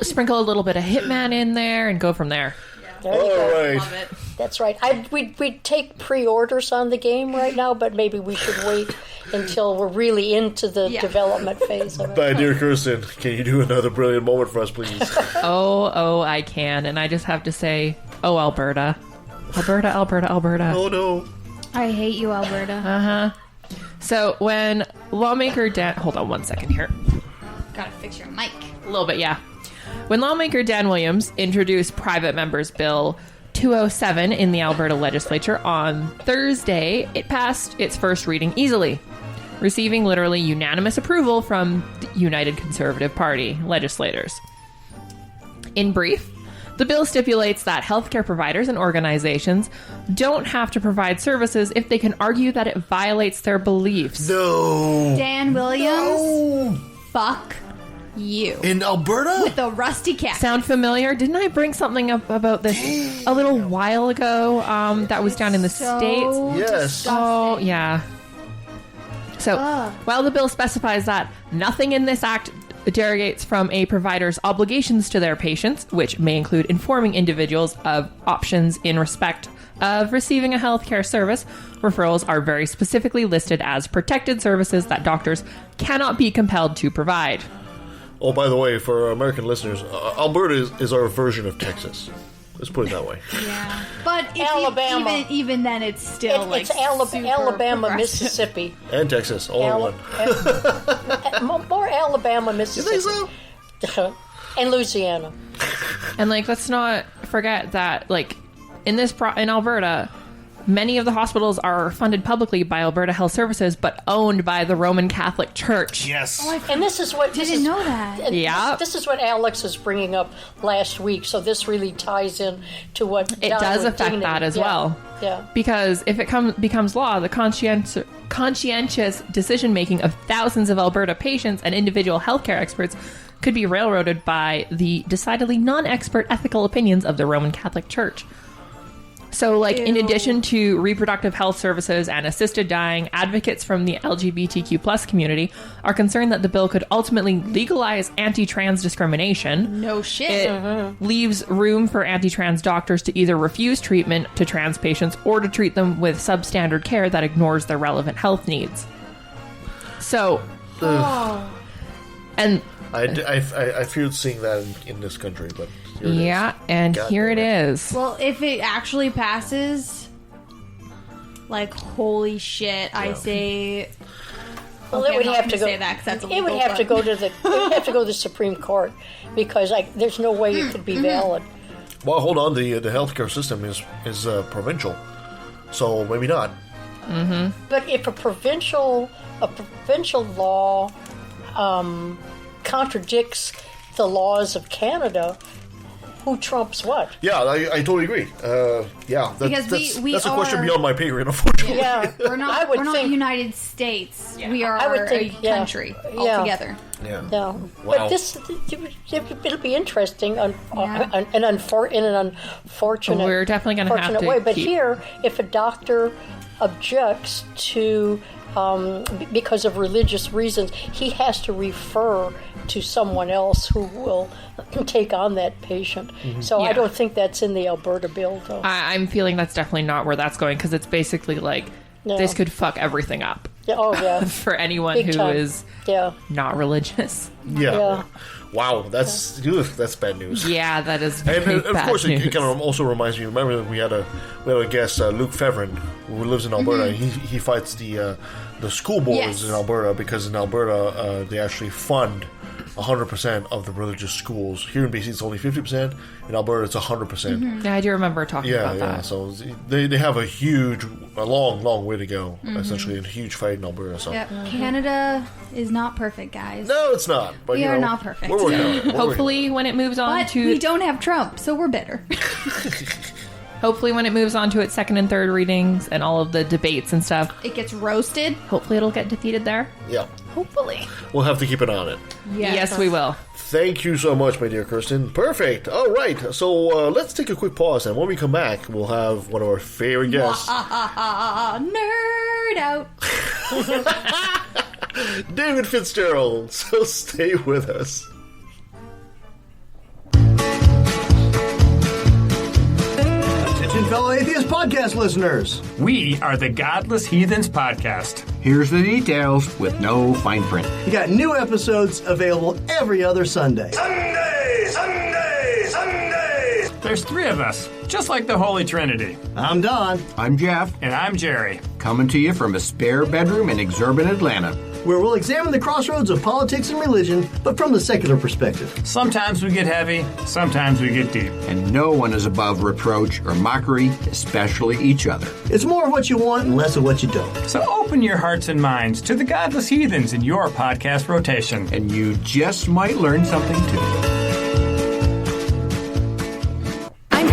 Speaker 7: Sprinkle a little bit of Hitman in there and go from there.
Speaker 6: There you
Speaker 2: All
Speaker 6: go.
Speaker 2: right.
Speaker 6: That's right. We'd take pre-orders on the game right now, but maybe we should wait until we're really into the development phase of it.
Speaker 2: My dear Kirsten, can you do another brilliant moment for us, please?
Speaker 7: Oh, I can. And I just have to say, oh, Alberta. Alberta.
Speaker 2: Oh no.
Speaker 5: I hate you, Alberta.
Speaker 7: So when lawmaker Dan... Hold on one second here.
Speaker 5: Gotta fix your mic.
Speaker 7: A little bit, yeah. When lawmaker Dan Williams introduced Private Members Bill 207 in the Alberta legislature on Thursday, it passed its first reading easily, receiving literally unanimous approval from the United Conservative Party legislators. In brief, the bill stipulates that healthcare providers and organizations don't have to provide services if they can argue that it violates their beliefs.
Speaker 2: No.
Speaker 5: Dan Williams, fuck you.
Speaker 2: In Alberta?
Speaker 5: With the rusty cat.
Speaker 7: Sound familiar? Didn't I bring something up about this a little while ago? That was down in the States.
Speaker 2: Yes.
Speaker 7: Oh, yeah. So, while the bill specifies that nothing in this act derogates from a provider's obligations to their patients, which may include informing individuals of options in respect of receiving a healthcare service, referrals are very specifically listed as protected services that doctors cannot be compelled to provide.
Speaker 2: Oh, by the way, for our American listeners, Alberta is our version of Texas. Let's put it that way.
Speaker 5: Yeah. But if
Speaker 6: Alabama.
Speaker 5: even then, it's still like
Speaker 6: It's
Speaker 5: super
Speaker 6: Alabama,
Speaker 5: progressive.
Speaker 6: Mississippi.
Speaker 2: And Texas, all in one.
Speaker 6: More Alabama,
Speaker 2: You
Speaker 6: Mississippi.
Speaker 2: think so?
Speaker 6: And Louisiana.
Speaker 7: And let's not forget that in in Alberta, many of the hospitals are funded publicly by Alberta Health Services, but owned by the Roman Catholic Church.
Speaker 2: Yes.
Speaker 6: And this is what
Speaker 5: Didn't know that.
Speaker 6: and
Speaker 7: Yeah.
Speaker 6: This is what Alex was bringing up last week. So this really ties in to what
Speaker 7: It
Speaker 6: Don
Speaker 7: does
Speaker 6: was
Speaker 7: affect
Speaker 6: digging
Speaker 7: that
Speaker 6: in.
Speaker 7: as
Speaker 6: Yeah.
Speaker 7: well.
Speaker 6: Yeah.
Speaker 7: Because if it becomes law, the conscientious decision-making of thousands of Alberta patients and individual healthcare experts could be railroaded by the decidedly non-expert ethical opinions of the Roman Catholic Church. So, in
Speaker 5: Ew.
Speaker 7: addition to reproductive health services and assisted dying, advocates from the LGBTQ plus community are concerned that the bill could ultimately legalize anti-trans discrimination.
Speaker 5: No shit.
Speaker 7: It leaves room for anti-trans doctors to either refuse treatment to trans patients or to treat them with substandard care that ignores their relevant health needs. So, and
Speaker 2: I feared seeing that in this country, but here it is.
Speaker 7: yeah, and
Speaker 2: God
Speaker 7: here it
Speaker 2: damn
Speaker 7: is.
Speaker 5: Well, if it actually passes, holy shit, I say.
Speaker 6: Well,
Speaker 5: Okay,
Speaker 6: it would
Speaker 5: I'm not
Speaker 6: have to
Speaker 5: gonna
Speaker 6: go.
Speaker 5: say that 'cause that's
Speaker 6: It would
Speaker 5: illegal,
Speaker 6: have to
Speaker 5: but-
Speaker 6: go to the. It would have to go to the Supreme Court because there's no way it could be valid.
Speaker 2: Well, hold on. The healthcare system is provincial, so maybe not.
Speaker 6: Mm-hmm. But if a provincial law contradicts the laws of Canada, who trumps what?
Speaker 2: Yeah, I totally agree. That's a question beyond my pay grade, unfortunately.
Speaker 6: Yeah,
Speaker 5: we're not United States. Yeah. We are a country altogether.
Speaker 2: Yeah.
Speaker 6: Wow. But it'll be interesting in an unfortunate
Speaker 7: We're definitely going to have to
Speaker 6: way. But here, if a doctor objects to because of religious reasons, he has to refer to someone else who will take on that patient. Mm-hmm. So I don't think that's in the Alberta bill, though.
Speaker 7: I'm feeling that's definitely not where that's going, because it's basically like this could fuck everything up.
Speaker 6: Yeah, oh, yeah.
Speaker 7: For anyone
Speaker 6: Big
Speaker 7: who
Speaker 6: time.
Speaker 7: is not religious.
Speaker 2: Yeah. Wow, that's bad news.
Speaker 7: Yeah, that is
Speaker 2: and
Speaker 7: very
Speaker 2: of
Speaker 7: bad
Speaker 2: course,
Speaker 7: news.
Speaker 2: it kind of also reminds me. Remember that we had a guest, Luke Fevrin, who lives in Alberta.
Speaker 5: Mm-hmm.
Speaker 2: He fights the school boards in Alberta, because in Alberta they actually fund 100% of the religious schools. Here in BC, it's only 50%. In Alberta, it's 100%.
Speaker 5: Mm-hmm.
Speaker 7: Yeah, I do remember talking about that.
Speaker 2: So they have a long way to go. Essentially, a huge fight in Alberta. So
Speaker 5: Canada is not perfect, guys.
Speaker 2: no, it's not. But
Speaker 5: We are not perfect.
Speaker 2: We're working on it.
Speaker 7: Hopefully, when it moves on
Speaker 5: But
Speaker 7: to
Speaker 5: we don't have Trump, so we're better.
Speaker 7: hopefully when it moves on to its second and third readings and all of the debates and stuff,
Speaker 5: It gets roasted.
Speaker 7: hopefully it'll get defeated there.
Speaker 2: Yeah,
Speaker 5: Hopefully.
Speaker 2: we'll have to keep an eye on it.
Speaker 7: Yes, we will.
Speaker 2: Thank you so much, my dear Kirsten. Perfect. All right, so let's take a quick pause, and when we come back, we'll have one of our favorite guests,
Speaker 5: Nerd out.
Speaker 2: David Fitzgerald. So stay with us.
Speaker 9: Attention, fellow atheist podcast listeners.
Speaker 10: We are the Godless Heathens Podcast.
Speaker 9: Here's the details with no fine print. You got new episodes available every other Sunday.
Speaker 10: Sunday! There's three of us, just like the Holy Trinity.
Speaker 9: I'm Don.
Speaker 11: I'm Jeff.
Speaker 10: And I'm Jerry.
Speaker 11: Coming to you from a spare bedroom in exurban Atlanta,
Speaker 9: where we'll examine the crossroads of politics and religion, but from the secular perspective.
Speaker 10: Sometimes we get heavy, sometimes we get deep.
Speaker 11: And no one is above reproach or mockery, especially each other.
Speaker 9: It's more of what you want and less of what you don't.
Speaker 10: So open your hearts and minds to the Godless Heathens in your podcast rotation.
Speaker 11: And you just might learn something too.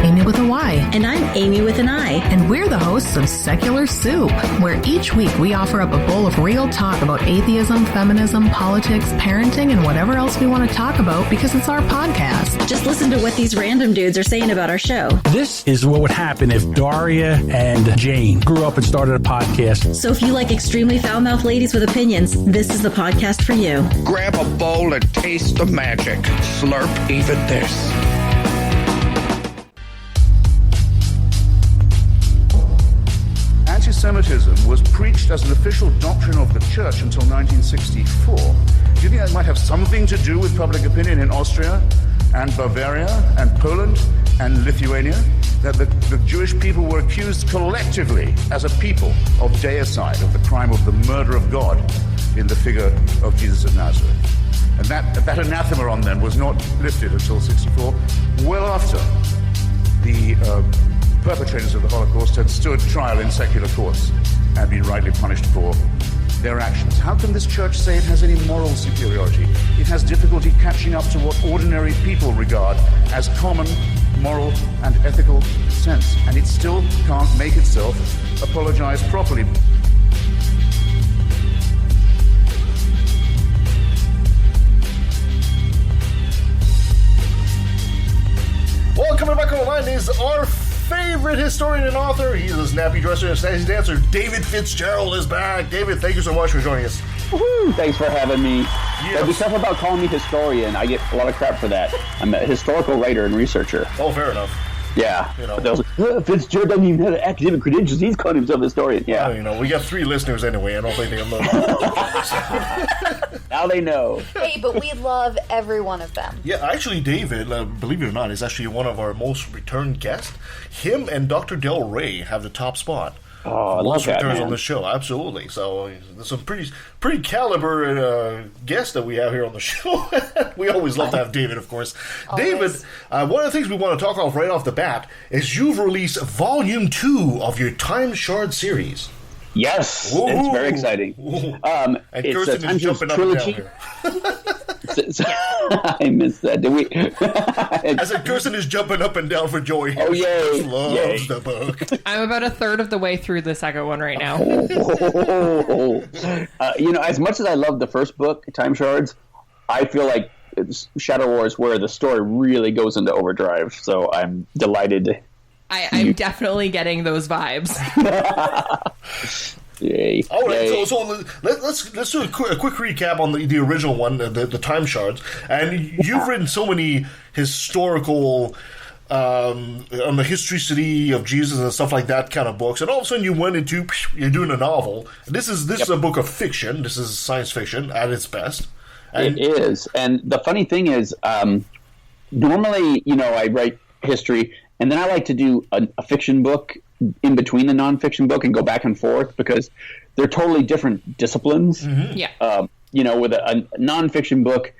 Speaker 12: Amy with a Y.
Speaker 13: And I'm Amy with an I.
Speaker 12: And we're the hosts of Secular Soup, where each week we offer up a bowl of real talk about atheism, feminism, politics, parenting, and whatever else we want to talk about, because it's our podcast.
Speaker 13: Just listen to what these random dudes are saying about our show.
Speaker 14: This is what would happen if Daria and Jane grew up and started a podcast.
Speaker 13: So if you like extremely foul-mouthed ladies with opinions, this is the podcast for you.
Speaker 15: Grab a bowl and taste the magic. Slurp even this.
Speaker 16: Anti-Semitism was preached as an official doctrine of the church until 1964. Do you think that might have something to do with public opinion in Austria and Bavaria and Poland and Lithuania? That the Jewish people were accused collectively as a people of deicide, of the crime of the murder of God in the figure of Jesus of Nazareth. And that anathema on them was not lifted until 64, well after the perpetrators of the Holocaust had stood trial in secular courts and been rightly punished for their actions. How can this church say it has any moral superiority? It has difficulty catching up to what ordinary people regard as common moral and ethical sense, and it still can't make itself apologize properly.
Speaker 2: Well, coming back online is our favorite historian and author. He's a snappy dresser and a snazzy dancer. David Fitzgerald is back. David, thank you so much for joining us.
Speaker 17: Woo-hoo, thanks for having me.
Speaker 2: Yes.
Speaker 17: Be careful about calling me historian. I get a lot of crap for that. I'm a historical writer and researcher.
Speaker 2: Oh, fair enough.
Speaker 17: Yeah. Fitzgerald doesn't even have academic credentials. He's calling himself a historian. Yeah.
Speaker 2: Well, we got 3 listeners anyway. I don't think they'll know.
Speaker 17: Now they know.
Speaker 18: Hey, but we love every one of them.
Speaker 2: Yeah, actually, David, believe it or not, is actually one of our most returned guests. Him and Dr. Del Rey have the top spot.
Speaker 17: Oh, I love that,
Speaker 2: returns
Speaker 17: man.
Speaker 2: on the show, absolutely. So there's some pretty caliber guests that we have here on the show. We always love to have David, of course. Always. David, one of the things we want to talk off right off the bat is you've released Volume 2 of your Time Shards series.
Speaker 17: Yes,
Speaker 2: Ooh.
Speaker 17: it's very exciting.
Speaker 2: And
Speaker 17: It's
Speaker 2: Kirsten
Speaker 17: a Time
Speaker 2: is
Speaker 17: Shards
Speaker 2: jumping up and down
Speaker 17: trilogy.
Speaker 2: here.
Speaker 17: I missed that. Did we?
Speaker 2: I said Kirsten is jumping up and down for joy.
Speaker 17: Oh,
Speaker 2: She
Speaker 17: yay.
Speaker 2: just loves
Speaker 17: Yay.
Speaker 2: the book.
Speaker 7: I'm about a third of the way through the second one right now.
Speaker 17: As much as I love the first book, Time Shards, I feel like it's Shadow War is where the story really goes into overdrive. So I'm delighted.
Speaker 7: I'm definitely getting those vibes.
Speaker 17: Yay.
Speaker 2: All right,
Speaker 17: Yay.
Speaker 2: so let's do a quick recap on the original one, the Time Shards. And you've written so many historical, on the historicity of Jesus and stuff like that kind of books, and all of a sudden you're doing a novel. This is a book of fiction. This is science fiction at its best. And
Speaker 17: It is, and the funny thing is, normally, I write history, and then I like to do a fiction book in between the nonfiction book and go back and forth because they're totally different disciplines.
Speaker 2: Mm-hmm.
Speaker 7: Yeah.
Speaker 17: With a nonfiction book,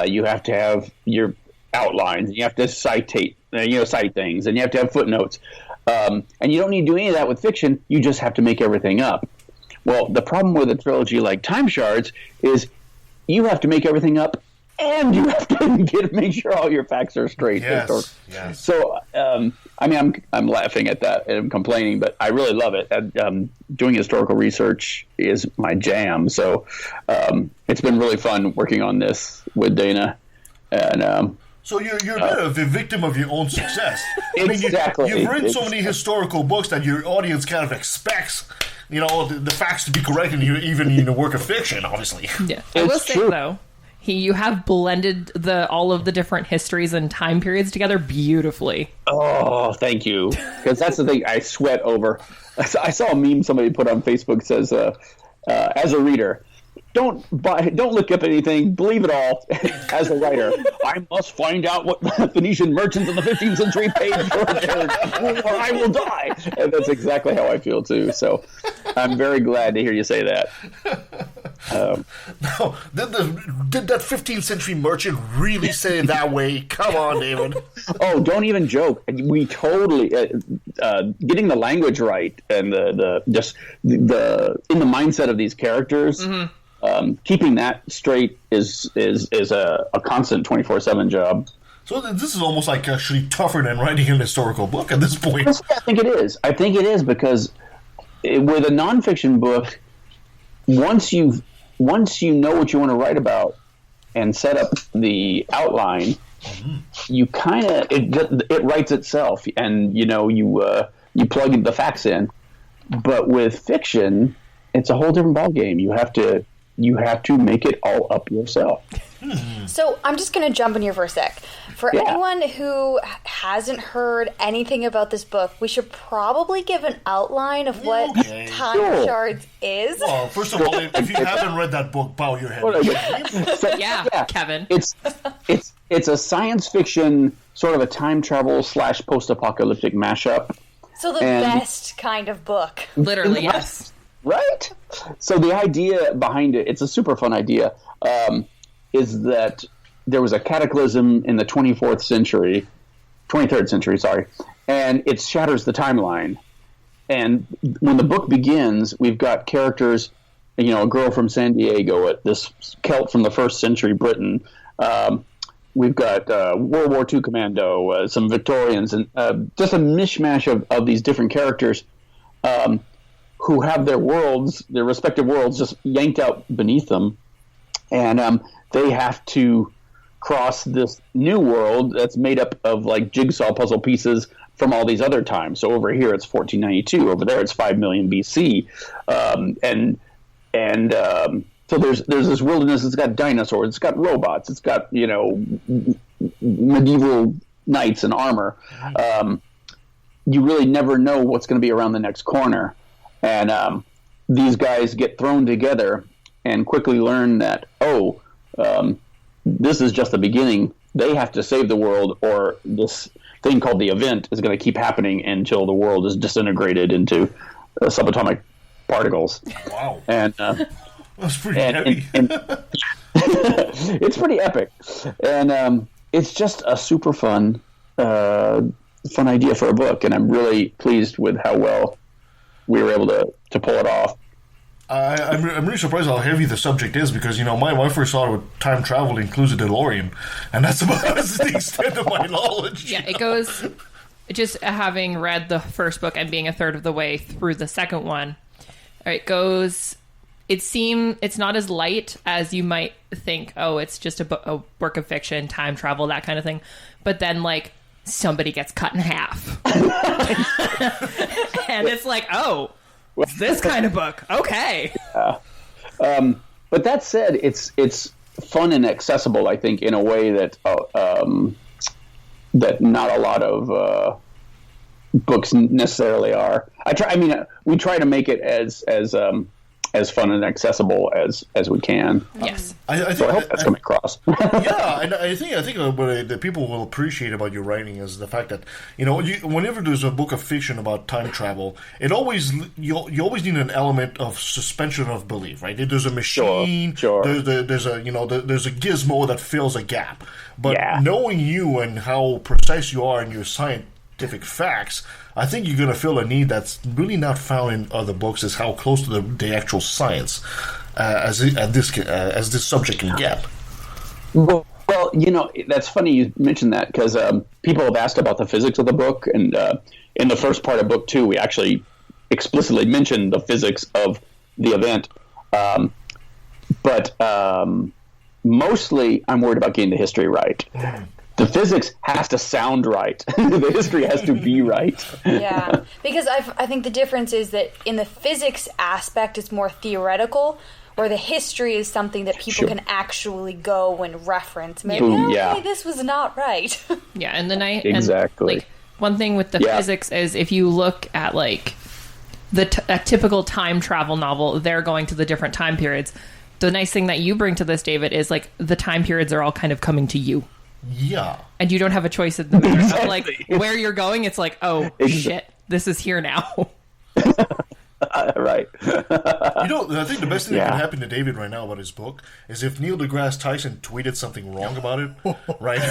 Speaker 17: you have to have your outlines, and you have to cite things, and you have to have footnotes, and you don't need to do any of that with fiction. You just have to make everything up. Well, the problem with a trilogy like Time Shards is you have to make everything up, and you have to make sure all your facts are straight.
Speaker 2: Yes.
Speaker 17: So, I'm laughing at that and I'm complaining, but I really love it. And, doing historical research is my jam. So, it's been really fun working on this with Dana. And
Speaker 2: so you're a bit of a victim of your own success.
Speaker 17: Exactly.
Speaker 2: You've written so many historical books that your audience kind of expects, the facts to be correct in your work of fiction, obviously.
Speaker 7: Yeah. I will say, though, you have blended all of the different histories and time periods together beautifully.
Speaker 17: Oh, thank you. Because that's the thing I sweat over. I saw a meme somebody put on Facebook that says, as a reader, don't look up anything, believe it all. As a writer, I must find out what Phoenician merchants in the 15th century paid for, or I will die. And that's exactly how I feel too. So I'm very glad to hear you say that.
Speaker 2: No, did that 15th century merchant really say it that way? Come on, David.
Speaker 17: Oh, don't even joke. We totally getting the language right and the in the mindset of these characters. Mm-hmm. Keeping that straight is a constant 24/7 job.
Speaker 2: So this is almost like actually tougher than writing an historical book at this point.
Speaker 17: I think it is. I think it is because with a nonfiction book, once you know what you want to write about and set up the outline, you kind of it writes itself, and you plug the facts in. But with fiction, it's a whole different ballgame. You have to make it all up yourself.
Speaker 18: So I'm just going to jump in here for a sec. For anyone who hasn't heard anything about this book, we should probably give an outline of what Time Shards is.
Speaker 2: Well, first of all, if you haven't read that book, bow your head.
Speaker 7: Yeah, Kevin.
Speaker 17: It's a science fiction sort of a time travel / post-apocalyptic mashup.
Speaker 18: So the best kind of book.
Speaker 7: Literally, yes.
Speaker 17: Right? So the idea behind it, it's a super fun idea, is that there was a cataclysm in the 23rd century, and it shatters the timeline. And when the book begins, we've got characters, a girl from San Diego, this Celt from the 1st century Britain. We've got World War II commando, some Victorians, and just a mishmash of these different characters who have their respective worlds just yanked out beneath them. And they have to cross this new world that's made up of like jigsaw puzzle pieces from all these other times. So over here it's 1492, over there it's 5 million BC. So there's this wilderness, it's got dinosaurs, it's got robots, it's got, medieval knights in armor. You really never know what's going to be around the next corner. And these guys get thrown together and quickly learn that, this is just the beginning. They have to save the world, or this thing called the event is going to keep happening until the world is disintegrated into subatomic particles.
Speaker 2: Wow.
Speaker 17: And
Speaker 2: that's pretty heavy.
Speaker 17: And it's pretty epic. And it's just a super fun idea for a book, and I'm really pleased with how well we were able to pull it off.
Speaker 2: I'm really surprised how heavy the subject is because, my first thought with time travel includes a DeLorean, and that's about the extent of my knowledge.
Speaker 7: Yeah, it goes, just having read the first book and being a third of the way through the second one, it goes, it's not as light as you might think, it's just a work of fiction, time travel, that kind of thing. But then, like, somebody gets cut in half. And it's like, it's this kind of book. Okay.
Speaker 17: But that said, it's fun and accessible, I think, in a way that that not a lot of books necessarily are. We try to make it as fun and accessible as we can.
Speaker 7: Yes.
Speaker 17: I hope that's coming across.
Speaker 2: Yeah, and I think what the people will appreciate about your writing is the fact that whenever there's a book of fiction about time travel, you always need an element of suspension of belief, right? There's a machine,
Speaker 17: sure.
Speaker 2: There's a gizmo that fills a gap, but knowing you and how precise you are in your scientific facts, I think you're going to feel a need that's really not found in other books, is how close to the actual science as this subject can get.
Speaker 17: Well, that's funny you mentioned that because people have asked about the physics of the book, and in the first part of book 2, we actually explicitly mentioned the physics of the event. But mostly, I'm worried about getting the history right. The physics has to sound right. The history has to be right.
Speaker 18: Yeah, because I think the difference is that in the physics aspect, it's more theoretical, where the history is something that people can actually go and reference. Maybe, this was not right.
Speaker 7: Yeah, and the night
Speaker 17: exactly.
Speaker 7: And, like, one thing with the physics is if you look at like a typical time travel novel, they're going to the different time periods. The nice thing that you bring to this, David, is like the time periods are all kind of coming to you.
Speaker 2: Yeah.
Speaker 7: And you don't have a choice in the matter of like where you're going. It's like, shit, this is here now.
Speaker 17: Right.
Speaker 2: I think the best thing that can happen to David right now about his book is if Neil deGrasse Tyson tweeted something wrong about it, right?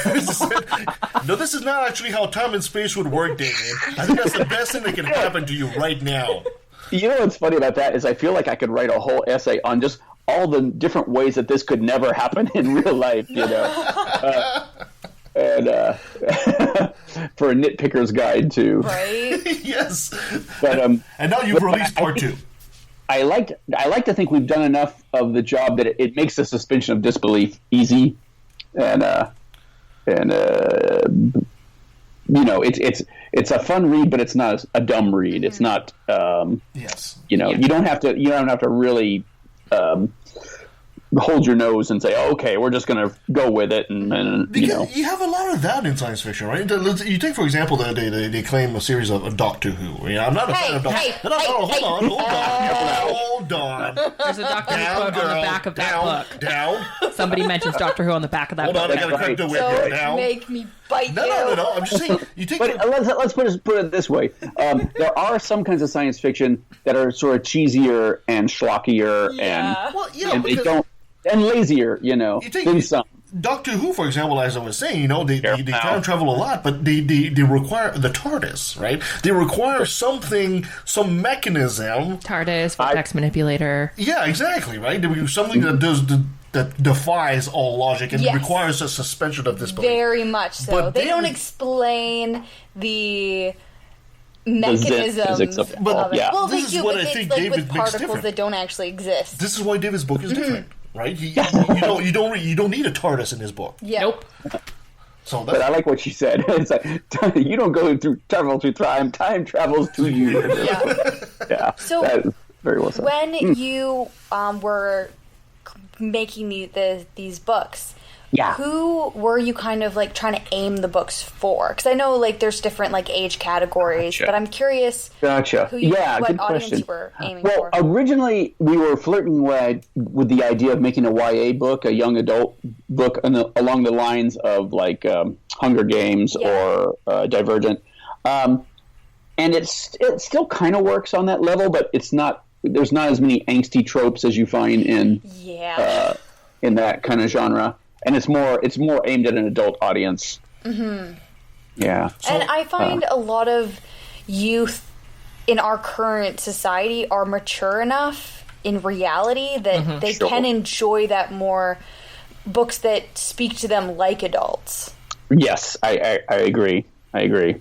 Speaker 2: No, this is not actually how time and space would work, David. I think that's the best thing that can happen to you right now.
Speaker 17: You know what's funny about that is I feel like I could write a whole essay on just all the different ways that this could never happen in real life, and for a nitpicker's guide too.
Speaker 18: Right?
Speaker 2: Yes.
Speaker 17: But
Speaker 2: and now you've released part 2.
Speaker 17: I like to think we've done enough of the job that it makes the suspension of disbelief easy, and it's a fun read, but it's not a dumb read. It's not you don't have to really hold your nose and say, okay, we're just going to go with it. And
Speaker 2: you have a lot of that in science fiction, right? You take, for example, they claim a series of Doctor Who. I'm not a fan of Doctor Who. Hold on.
Speaker 7: There's a Doctor Who quote on the back of that book.
Speaker 2: Down.
Speaker 7: Somebody mentions Doctor Who on the back of that book.
Speaker 2: Hold on, I got to crack the whip.
Speaker 18: Don't
Speaker 2: Down.
Speaker 18: make me bite
Speaker 2: No. I'm just saying. You take.
Speaker 17: But let's put it this way: there are some kinds of science fiction that are sort of cheesier and schlockier, and they don't. And lazier, than some.
Speaker 2: Doctor Who, for example, as I was saying, they time travel a lot, but they require the TARDIS, right? They require some mechanism.
Speaker 7: TARDIS, vortex manipulator.
Speaker 2: Yeah, exactly, right? Something that defies all logic and requires a suspension of disbelief.
Speaker 18: Very much so. But they don't explain the mechanisms of it. Well,
Speaker 2: this is what I think David
Speaker 18: with
Speaker 2: makes
Speaker 18: particles
Speaker 2: different.
Speaker 18: that don't actually exist.
Speaker 2: This is why David's book is different. Right? You don't need a TARDIS in his book.
Speaker 18: Yeah.
Speaker 7: Nope.
Speaker 17: But I like what she said. It's like you don't travel through time travels to you. Yeah.
Speaker 18: So
Speaker 17: that is very well said.
Speaker 18: When you were making these books, who were you kind of like trying to aim the books for? Because I know like there's different like age categories, but I'm curious.
Speaker 17: Gotcha.
Speaker 18: What
Speaker 17: good
Speaker 18: audience
Speaker 17: question.
Speaker 18: you were aiming for?
Speaker 17: Well, originally we were flirting with the idea of making a YA book, a young adult book, along the lines of like Hunger Games or Divergent, and it still kind of works on that level, but it's not. There's not as many angsty tropes as you find in that kind of genre. And it's more aimed at an adult audience.
Speaker 18: Mm-hmm.
Speaker 17: Yeah.
Speaker 18: And I find a lot of youth in our current society are mature enough in reality that they can enjoy that more, books that speak to them like adults.
Speaker 17: Yes, I agree. And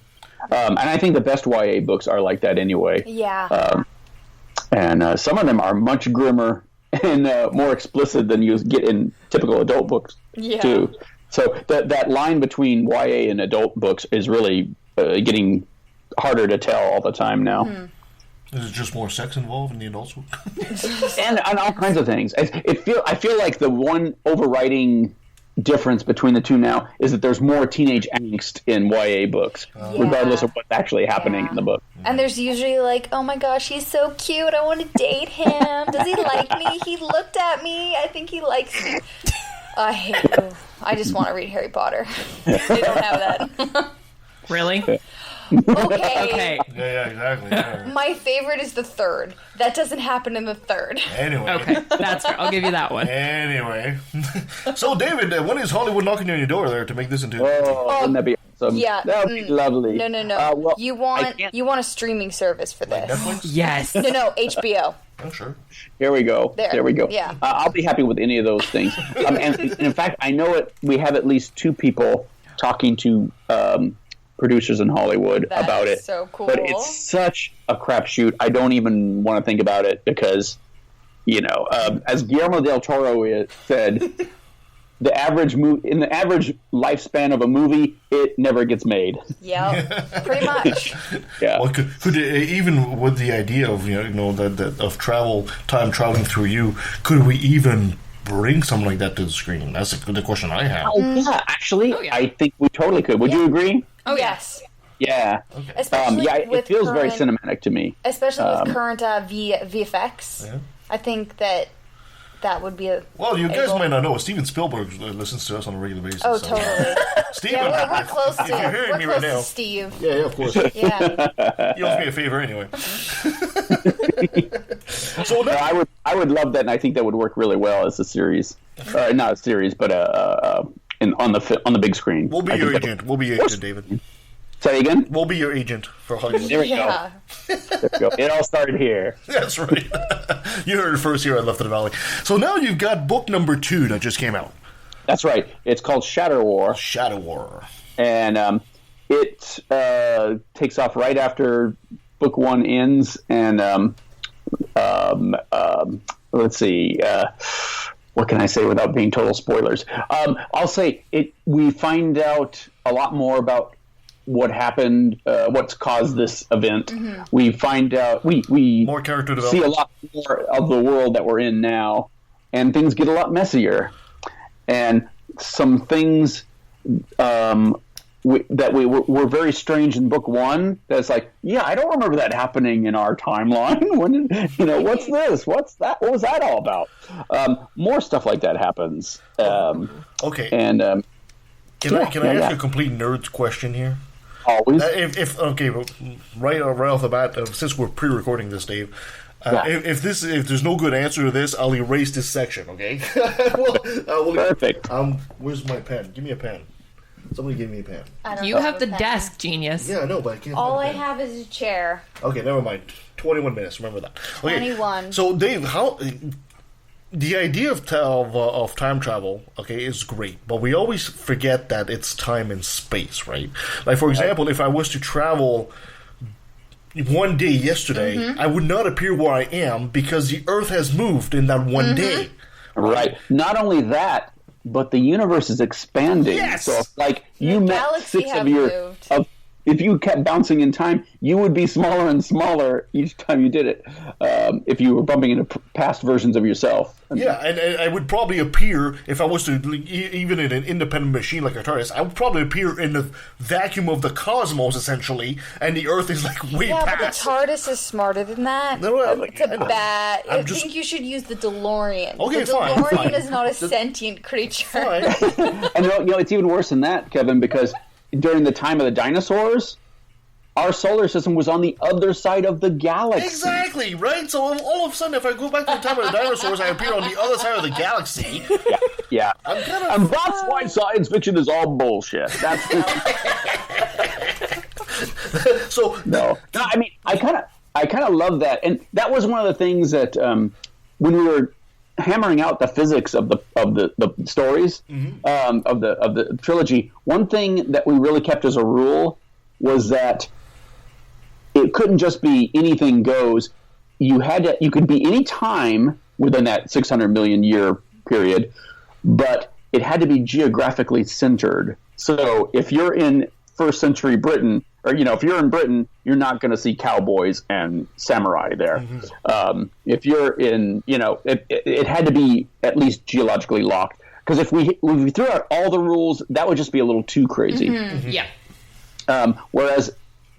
Speaker 17: I think the best YA books are like that anyway.
Speaker 18: Yeah.
Speaker 17: And some of them are much grimmer and more explicit than you get in typical adult books, too. So that line between YA and adult books is really getting harder to tell all the time now.
Speaker 2: Is it just more sex involved in the adult book?
Speaker 17: and all kinds of things. I feel like the one overriding difference between the two now is that there's more teenage angst in YA books, regardless of what's actually happening in the book.
Speaker 18: And there's usually like, oh my gosh, he's so cute. I want to date him. Does he like me? He looked at me. I think he likes me. I hate you. I just want to read Harry Potter. They don't have that.
Speaker 7: Really?
Speaker 18: Okay.
Speaker 2: Yeah, exactly. Yeah.
Speaker 18: My favorite is the third. That doesn't happen in the third.
Speaker 2: Anyway.
Speaker 7: Okay, that's fair. I'll give you that one.
Speaker 2: Anyway. So, David, when is Hollywood knocking on your door there to make this into...
Speaker 17: wouldn't that be awesome?
Speaker 18: Yeah.
Speaker 17: That would be lovely.
Speaker 18: No.
Speaker 17: Well,
Speaker 18: you want a streaming service for this.
Speaker 7: Yes.
Speaker 18: No, HBO.
Speaker 2: Oh, sure.
Speaker 17: Here we go. There we go.
Speaker 18: Yeah.
Speaker 17: I'll be happy with any of those things. And in fact, I know we have at least 2 people talking to producers in Hollywood about it.
Speaker 18: So cool.
Speaker 17: But it's such a crapshoot. I don't even want to think about it because, as Guillermo del Toro said, the average in the average lifespan of a movie, it never gets made.
Speaker 18: Yeah, pretty much.
Speaker 2: Yeah. Well, could even with the idea of of time traveling through you, could we even bring something like that to the screen? That's the question I have.
Speaker 17: Oh yeah, actually, I think we totally could. Would you agree?
Speaker 18: Oh yes.
Speaker 17: Yeah.
Speaker 2: Okay.
Speaker 18: Especially
Speaker 17: it feels very cinematic to me.
Speaker 18: Especially with current VFX. Yeah. I think that would be a...
Speaker 2: Well, you guys might not know, Steven Spielberg listens to us on a regular basis.
Speaker 18: Oh, totally.
Speaker 2: Steven,
Speaker 18: we're close to...
Speaker 2: If you're hearing me right now...
Speaker 18: Steve.
Speaker 2: Yeah, of course.
Speaker 18: Yeah.
Speaker 2: He owes me a favor anyway.
Speaker 17: So I would love that, and I think that would work really well as a series. Not a series, but on the big screen.
Speaker 2: We'll be your agent. We'll be your agent, David.
Speaker 17: Say again?
Speaker 2: We'll be your agent for Hollywood.
Speaker 17: There we go. There we go. It all started here.
Speaker 2: That's right. You heard it first here on Left of the Valley. So now you've got book number 2 that just came out.
Speaker 17: That's right. It's called Shatter War.
Speaker 2: Shatter War.
Speaker 17: And it takes off right after book 1 ends. And let's see. What can I say without being total spoilers? I'll say we find out a lot more about what happened, what's caused this event. Mm-hmm. We find out we
Speaker 2: more character
Speaker 17: see a lot more of the world that we're in now, and things get a lot messier. And some things that were very strange in book 1. That's like, I don't remember that happening in our timeline. What's this? What's that? What was that all about? More stuff like that happens.
Speaker 2: Okay.
Speaker 17: And
Speaker 2: can I ask you a complete nerd question here?
Speaker 17: Always.
Speaker 2: Right off the bat, since we're pre-recording this, Dave. If there's no good answer to this, I'll erase this section. Okay.
Speaker 17: Perfect.
Speaker 2: Where's my pen? Give me a pen. Somebody give me a pen.
Speaker 7: You have the desk, genius.
Speaker 2: Yeah, I know, but I can't.
Speaker 18: All I have is a chair.
Speaker 2: Okay, never mind. 21 minutes. Remember that. Okay.
Speaker 18: 21.
Speaker 2: So, Dave, the idea of time travel, is great, but we always forget that it's time and space, right? Like, for example, if I was to travel one day yesterday, I would not appear where I am because the Earth has moved in that one day.
Speaker 17: Right. Not only that, but the universe is expanding.
Speaker 2: Yes!
Speaker 17: So, like, you met 6 of if you kept bouncing in time, you would be smaller and smaller each time you did it. If you were bumping into past versions of yourself.
Speaker 2: Yeah, and I would probably appear, if I was to, even in an independent machine like a TARDIS, I would probably appear in the vacuum of the cosmos, essentially, and the Earth is, like, way past.
Speaker 18: But the TARDIS is smarter than that.
Speaker 2: No,
Speaker 18: it's a bat. I think you should use the DeLorean.
Speaker 2: Okay,
Speaker 18: the
Speaker 2: fine.
Speaker 18: DeLorean is not a sentient creature.
Speaker 2: Fine.
Speaker 17: And it's even worse than that, Kevin, because during the time of the dinosaurs, our solar system was on the other side of the galaxy.
Speaker 2: Exactly, right? So all of a sudden, if I go back to the time of the dinosaurs, I appear on the other side of the galaxy.
Speaker 17: Yeah. And that's why science fiction is all bullshit. That's
Speaker 2: so
Speaker 17: no. I mean, I kind of I kind of love that, and that was one of the things that when we were hammering out the physics of the stories of the trilogy, one thing that we really kept as a rule was that it couldn't just be anything goes. You could be any time within that 600 million year period, but it had to be geographically centered. So if you're in first century Britain, or if you're in Britain, you're not going to see cowboys and samurai there. If you're in, it had to be at least geologically locked. Because if we threw out all the rules, that would just be a little too crazy.
Speaker 7: Yeah.
Speaker 17: Whereas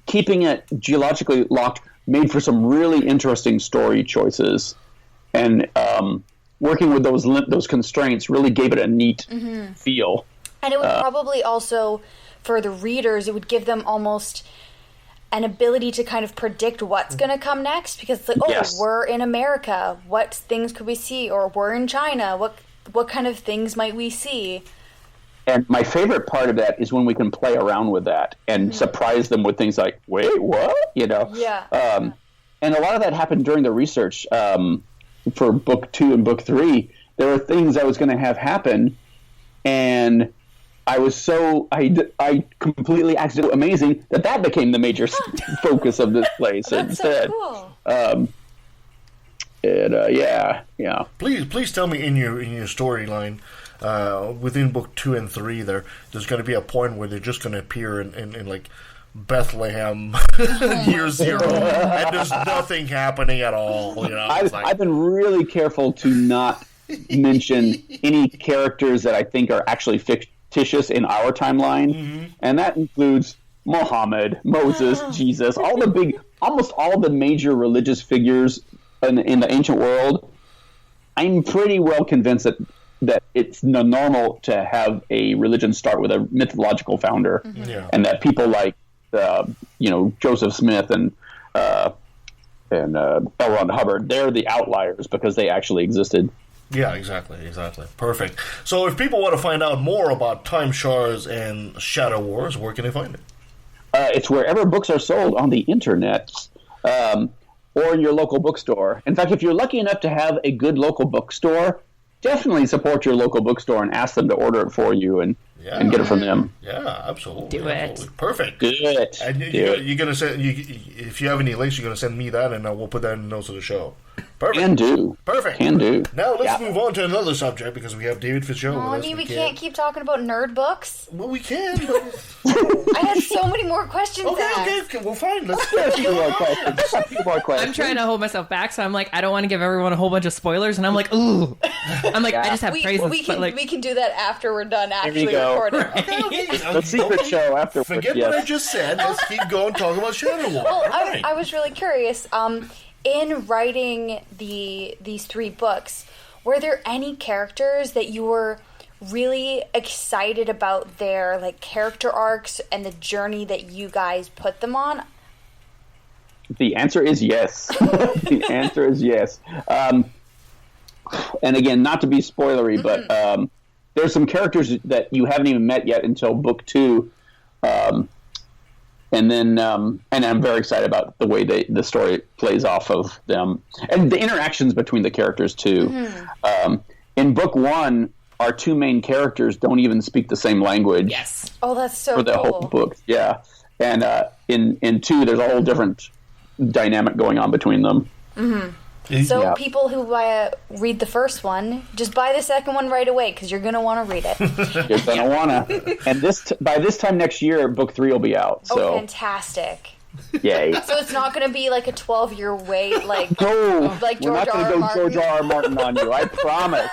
Speaker 17: keeping it geologically locked made for some really interesting story choices, and working with those constraints really gave it a neat feel.
Speaker 18: And it would probably also, for the readers, it would give them almost an ability to kind of predict what's going to come next, because it's like, we're in America, what things could we see? Or we're in China, what kind of things might we see?
Speaker 17: And my favorite part of that is when we can play around with that and surprise them with things like, wait, what?
Speaker 18: Yeah.
Speaker 17: And a lot of that happened during the research for book 2 and book 3. There were things I was going to have happen, and I was I completely accidentally amazing that became the major focus of this place.
Speaker 18: That's
Speaker 17: instead.
Speaker 18: So cool.
Speaker 17: Yeah.
Speaker 2: Please tell me in your storyline, within book 2 and 3, there's going to be a point where they're just going to appear in like Bethlehem year 0, and there's nothing happening at all.
Speaker 17: I've been really careful to not mention any characters that I think are actually fictitious in our timeline, and that includes Muhammad, Moses, Jesus, almost all the major religious figures in the ancient world. I'm pretty well convinced that it's normal to have a religion start with a mythological founder, and that people like Joseph Smith and L. Ron Hubbard, they're the outliers because they actually existed.
Speaker 2: Yeah, exactly. Perfect. So if people want to find out more about Time Shards and Shadow Wars, where can they find it?
Speaker 17: It's wherever books are sold on the internet, or in your local bookstore. In fact, if you're lucky enough to have a good local bookstore, definitely support your local bookstore and ask them to order it for you and get it from them.
Speaker 2: Yeah, absolutely.
Speaker 7: Do it.
Speaker 2: Perfect.
Speaker 17: Do it.
Speaker 2: And you're going to send, if you have any links, you're going to send me that, and we'll put that in the notes of the show. Perfect.
Speaker 17: Can do.
Speaker 2: Perfect.
Speaker 17: Can do.
Speaker 2: Now let's move on to another subject, because we have David Fitzgerald with us.
Speaker 18: I mean, we can't keep talking about nerd books.
Speaker 2: Well, we can, but...
Speaker 18: I had so many more questions.
Speaker 2: Okay, well, fine. Let's
Speaker 17: a few more questions.
Speaker 7: I'm trying to hold myself back, so I'm like, I don't want to give everyone a whole bunch of spoilers, and I'm like, ooh. I just have praises.
Speaker 18: We can do that after we're done actually
Speaker 17: go.
Speaker 18: recording.
Speaker 2: Okay.
Speaker 17: The secret show afterwards.
Speaker 2: Forget what I just said. Let's keep going, talk about Shatter Wars.
Speaker 18: Well, I was really curious. In writing these 3 books, were there any characters that you were really excited about their character arcs and the journey that you guys put them on?
Speaker 17: The answer is yes. The answer is yes. And again, not to be spoilery, but there's some characters that you haven't even met yet until book 2. And then, and I'm very excited about the way the story plays off of them, and the interactions between the characters too. In book 1, our 2 main characters don't even speak the same language.
Speaker 7: Yes.
Speaker 18: Oh, that's so
Speaker 17: for the whole book. Yeah, and in 2, there's a whole different dynamic going on between them.
Speaker 18: So people who read the first one, just buy the second one right away, because you're going to want to read it.
Speaker 17: You're going to want to. And by this time next year, book 3 will be out. So.
Speaker 18: Oh, fantastic.
Speaker 17: Yay.
Speaker 18: So it's not going to be like a 12-year wait, like
Speaker 17: no,
Speaker 18: like
Speaker 17: we're not going to go George R. R. Martin on you. I promise.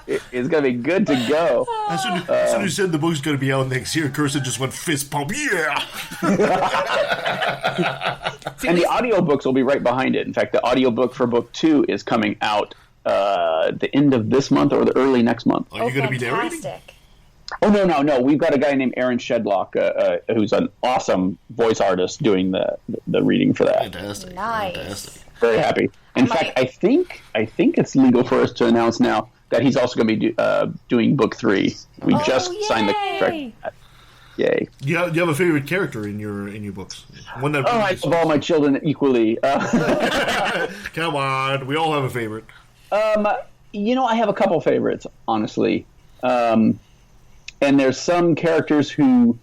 Speaker 17: It's going to be good to go.
Speaker 2: As soon as you said the book's going to be out next year, Kirsten just went fist pump. Yeah.
Speaker 17: And the audiobooks will be right behind it. In fact, the audiobook for book 2 is coming out the end of this month or the early next month.
Speaker 2: Are you going to be narrating?
Speaker 17: Oh, no. We've got a guy named Aaron Shedlock, who's an awesome voice artist doing the reading for that.
Speaker 2: Fantastic.
Speaker 18: Nice.
Speaker 2: Fantastic.
Speaker 17: Very happy. In fact, I think it's legal for us to announce now that he's also going to be doing book 3. We just signed the contract. Yay.
Speaker 2: Do you have a favorite character in your books? One that
Speaker 17: I love all my children equally.
Speaker 2: Come on, we all have a favorite.
Speaker 17: I have a couple favorites, honestly. And there's some characters who...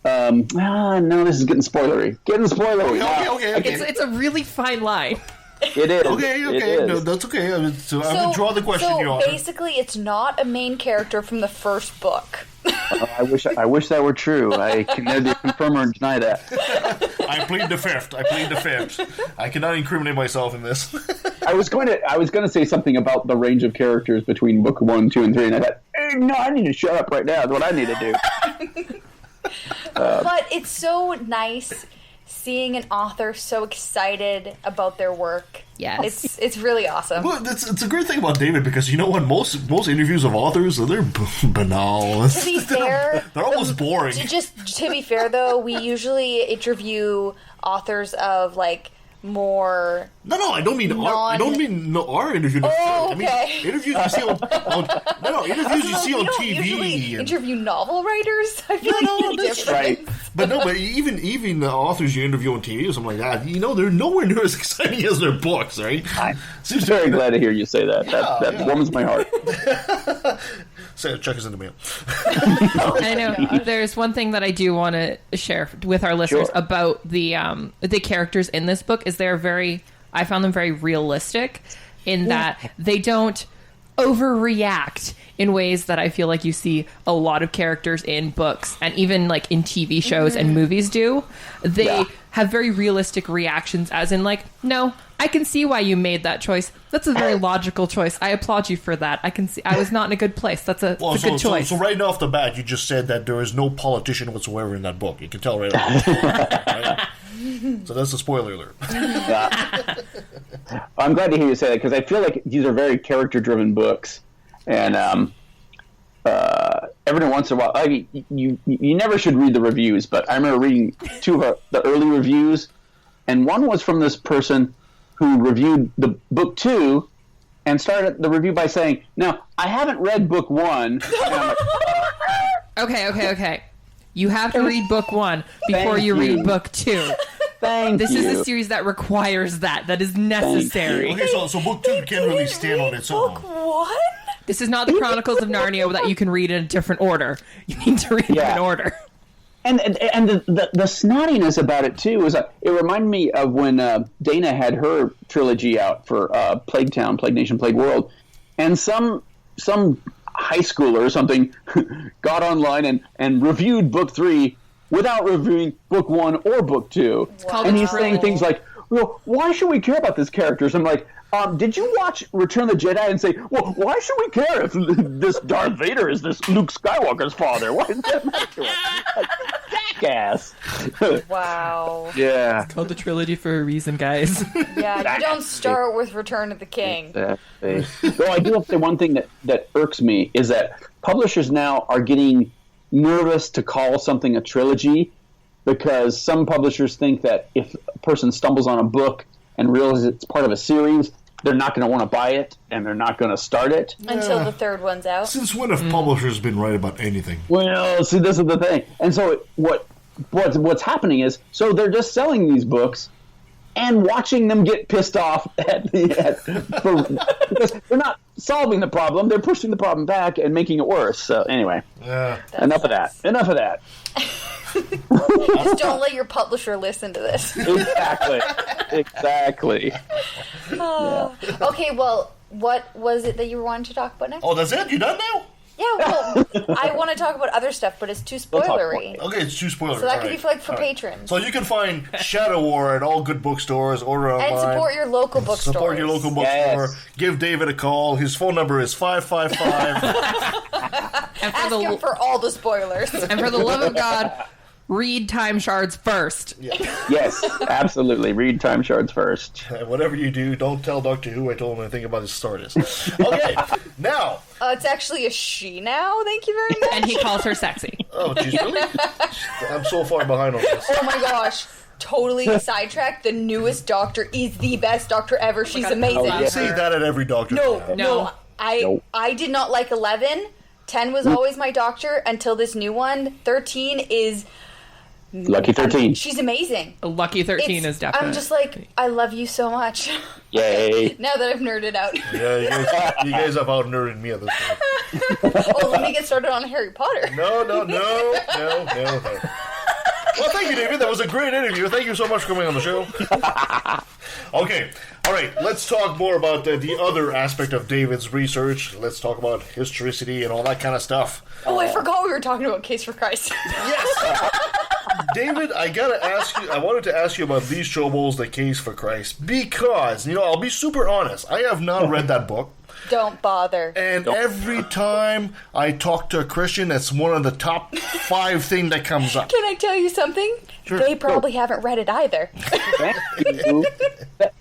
Speaker 17: no, this is getting spoilery.
Speaker 2: Okay.
Speaker 7: It's a really fine line.
Speaker 17: It is.
Speaker 2: Okay. No, that's okay. I would draw the question.
Speaker 18: So basically, it's not a main character from the first book.
Speaker 17: I wish that were true. I can neither confirm or deny that.
Speaker 2: I plead the fifth. I cannot incriminate myself in this.
Speaker 17: I was going to say something about the range of characters between book 1, 2, and 3, and I thought, no, I need to shut up right now. That's what I need to do.
Speaker 18: But it's so nice seeing an author so excited about their work.
Speaker 7: Yes.
Speaker 18: It's really awesome.
Speaker 2: Well, it's a great thing about David, because you know what? Most interviews of authors, they're banal.
Speaker 18: To be fair,
Speaker 2: they're almost boring.
Speaker 18: To be fair, though, we usually interview authors of more.
Speaker 2: No, I don't mean our interview.
Speaker 18: Oh, okay.
Speaker 2: I mean interviews you see on interviews you see on TV.
Speaker 18: Usually interview novel writers. I feel like
Speaker 17: that's right.
Speaker 2: But even the authors you interview on TV or something like that, they're nowhere near as exciting as their books, right?
Speaker 17: I'm very glad to hear you say that. That warms my heart.
Speaker 2: Check us in the mail.
Speaker 7: I know. There's one thing that I do want to share with our listeners about the characters in this book is I found them very realistic in that they don't overreact in ways that I feel like you see a lot of characters in books and even in TV shows and movies do. They have very realistic reactions, as in no, I can see why you made that choice. That's a very logical choice. I applaud you for that. I can see I was not in a good place. That's a good choice.
Speaker 2: So right off the bat, you just said that there is no politician whatsoever in that book. You can tell right off. Right? So that's a spoiler alert.
Speaker 17: I'm glad to hear you say that, because I feel like these are very character-driven books, and every once in a while, I mean, you never should read the reviews, but I remember reading two of the early reviews, and one was from this person who reviewed the book 2 and started the review by saying, "Now, I haven't read book 1." And I'm like,
Speaker 7: Okay. You have to read book 1 before you read book 2. This is a series that requires that. That is necessary.
Speaker 2: Okay, so book 2 can't really stand on its own.
Speaker 18: Book 1?
Speaker 7: This is not the Chronicles of Narnia that you can read in a different order. You need to read them in order.
Speaker 17: And the snottiness about it too is it reminded me of when Dana had her trilogy out for Plague Town, Plague Nation, Plague World, and some high schooler or something got online and reviewed book 3 without reviewing book 1 or book 2. And he's saying things like, "Well, why should we care about this character?" So I'm like, did you watch Return of the Jedi and say, "Well, why should we care if this Darth Vader is this Luke Skywalker's father? Why does that matter to us?" Jackass.
Speaker 18: Wow.
Speaker 17: Yeah.
Speaker 7: It's called the trilogy for a reason, guys.
Speaker 18: Yeah, you don't start with Return of the King.
Speaker 17: Exactly. Though I do have to say one thing that irks me is that publishers now are getting nervous to call something a trilogy, because some publishers think that if a person stumbles on a book and realizes it's part of a series, they're not going to want to buy it and they're not going to start it
Speaker 18: until the third one's out.
Speaker 2: Since when have publishers been right about anything?
Speaker 17: Well, see, this is the thing. And so what's happening is, so they're just selling these books and watching them get pissed off because they're not solving the problem, they're pushing the problem back and making it worse. So anyway, enough of that.
Speaker 18: Just don't let your publisher listen to this.
Speaker 17: Exactly.
Speaker 18: Okay, well, what was it that you were wanting to talk about next?
Speaker 2: Oh, that's it? You done now?
Speaker 18: Yeah, well, I want to talk about other stuff, but it's too spoilery.
Speaker 2: Okay, it's too spoilery.
Speaker 18: So that could be for patrons.
Speaker 2: So you can find Shatter War at all good bookstores, order online.
Speaker 18: And support your local bookstore.
Speaker 2: Support your local bookstore. Give David a call. His phone number is 555.
Speaker 18: Ask him for all the spoilers.
Speaker 7: And for the love of God, read Time Shards first.
Speaker 17: Yes, absolutely. Read Time Shards first.
Speaker 2: And whatever you do, don't tell Doctor Who I told him anything about his Stardust. Okay, now.
Speaker 18: It's actually a she now. Thank you very much.
Speaker 7: And he calls her sexy.
Speaker 2: Oh, geez, really? I'm so far behind on this.
Speaker 18: Oh my gosh. Totally sidetracked. The newest Doctor is the best Doctor ever. She's amazing.
Speaker 2: You say that at every Doctor.
Speaker 18: No. I did not like 11. 10 was always my doctor until this new one. 13 is...
Speaker 17: Lucky 13.
Speaker 18: She's amazing.
Speaker 7: A Lucky 13 is definitely...
Speaker 18: I'm just like, I love you so much.
Speaker 17: Yay.
Speaker 18: Now that I've nerded out.
Speaker 2: Yeah, you guys have out-nerded me at this point.
Speaker 18: Oh, let me get started on Harry Potter.
Speaker 2: No. Well, thank you, David. That was a great interview. Thank you so much for coming on the show. Okay, all right. Let's talk more about the other aspect of David's research. Let's talk about historicity and all that kind of stuff.
Speaker 18: Oh, I forgot we were talking about Case for Christ.
Speaker 2: Yes. David, I wanted to ask you about Lee Strobel's The Case for Christ because, I'll be super honest. I have not read that book.
Speaker 18: Don't bother.
Speaker 2: And every time I talk to a Christian, that's one of the top 5 things that comes up.
Speaker 18: Can I tell you something?
Speaker 2: Sure.
Speaker 18: They probably haven't read it either.
Speaker 17: Thank you.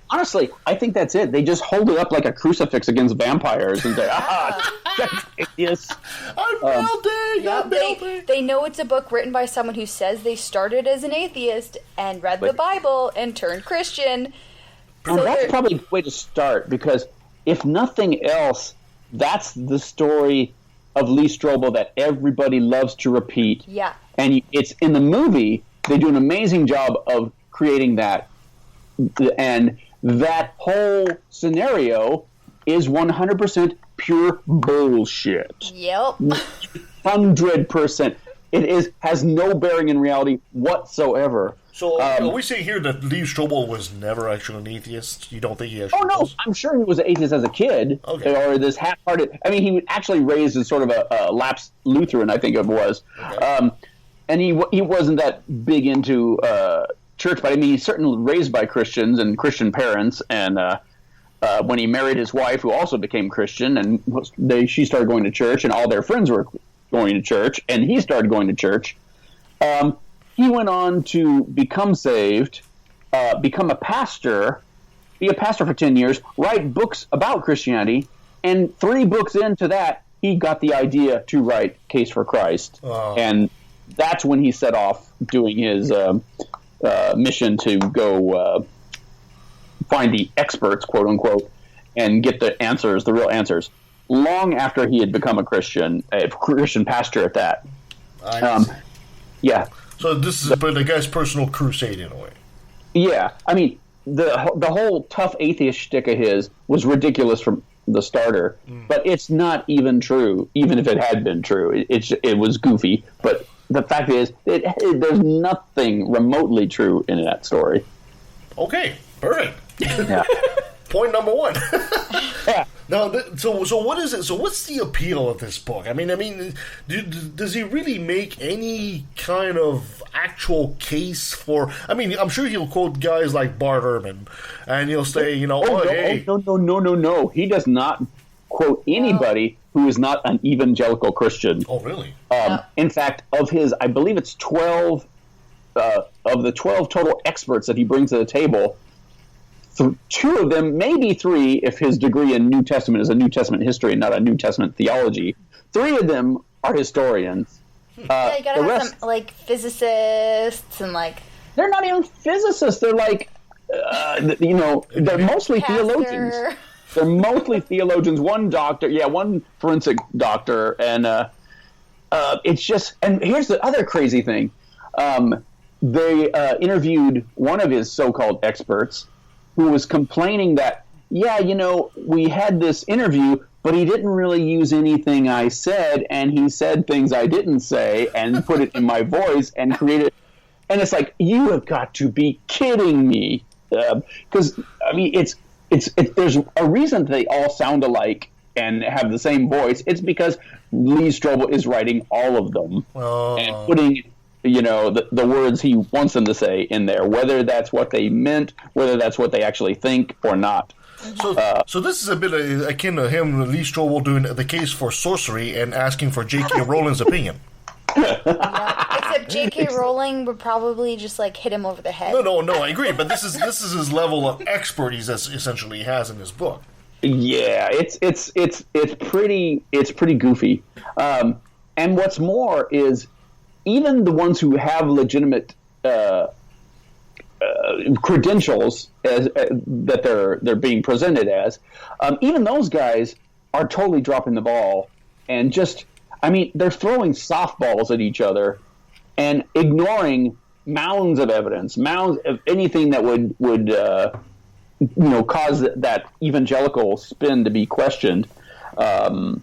Speaker 17: Honestly, I think that's it. They just hold it up like a crucifix against vampires and say, yes.
Speaker 2: I'm building.
Speaker 18: They know it's a book written by someone who says they started as an atheist and read the Bible and turned Christian.
Speaker 17: And that's probably a way to start because if nothing else, that's the story of Lee Strobel that everybody loves to repeat.
Speaker 18: Yeah.
Speaker 17: And it's in the movie, they do an amazing job of creating that. And that whole scenario is 100% pure bullshit.
Speaker 18: Yep.
Speaker 17: 100%. It has no bearing in reality whatsoever.
Speaker 2: So are we saying here that Lee Strobel was never actually an atheist? You don't think he actually was?
Speaker 17: I'm sure he was an atheist as a kid.
Speaker 2: Okay.
Speaker 17: Or this half-hearted... I mean, he was actually raised as sort of a lapsed Lutheran, I think it was. Okay. And he wasn't that big into church, but I mean, he's certainly raised by Christians and Christian parents. And when he married his wife, who also became Christian, and she started going to church, and all their friends were going to church, and he started going to church. He went on to become saved, become a pastor, be a pastor for 10 years, write books about Christianity, and 3 books into that, he got the idea to write Case for Christ.
Speaker 2: Oh.
Speaker 17: And that's when he set off doing his mission to go find the experts, quote unquote, and get the answers, the real answers, long after he had become a Christian pastor at that. Yeah.
Speaker 2: So this is the guy's personal crusade in a way.
Speaker 17: Yeah. I mean, the whole tough atheist shtick of his was ridiculous from the starter, but it's not even true, even if it had been true. It was goofy, but the fact is, there's nothing remotely true in that story.
Speaker 2: Okay, perfect.
Speaker 17: Yeah.
Speaker 2: Point number 1.
Speaker 17: Yeah.
Speaker 2: Now, so what is it? So what's the appeal of this book? I mean, does he really make any kind of actual case for? I mean, I'm sure he'll quote guys like Bart Ehrman, and he'll say, hey.
Speaker 17: No. He does not quote anybody who is not an evangelical Christian.
Speaker 2: Oh, really?
Speaker 17: In fact, of his, I believe it's 12 of the 12 total experts that he brings to the table. 2 of them, maybe 3, if his degree in New Testament is a New Testament history and not a New Testament theology. 3 of them are historians.
Speaker 18: Yeah, you gotta have some, like, physicists and, like...
Speaker 17: They're not even physicists. They're like, they're mostly theologians. They're mostly theologians. One doctor, one forensic doctor. And it's just... And here's the other crazy thing. They interviewed one of his so-called experts who was complaining that, we had this interview, but he didn't really use anything I said, and he said things I didn't say, and put it in my voice, and created... And it's like, you have got to be kidding me. Because, I mean, there's a reason they all sound alike and have the same voice. It's because Lee Strobel is writing all of them and putting... the words he wants them to say in there, whether that's what they meant, whether that's what they actually think or not.
Speaker 2: So this is a bit akin to him, Lee Strobel, doing the case for sorcery and asking for J.K. Rowling's opinion.
Speaker 18: Except J.K. Rowling would probably just like hit him over the head.
Speaker 2: No, I agree, but this is his level of expertise that essentially he has in his book.
Speaker 17: Yeah, it's pretty goofy. And what's more is, even the ones who have legitimate credentials that they're being presented as, even those guys are totally dropping the ball. And just, I mean, they're throwing softballs at each other and ignoring mounds of evidence, mounds of anything that would cause that evangelical spin to be questioned. And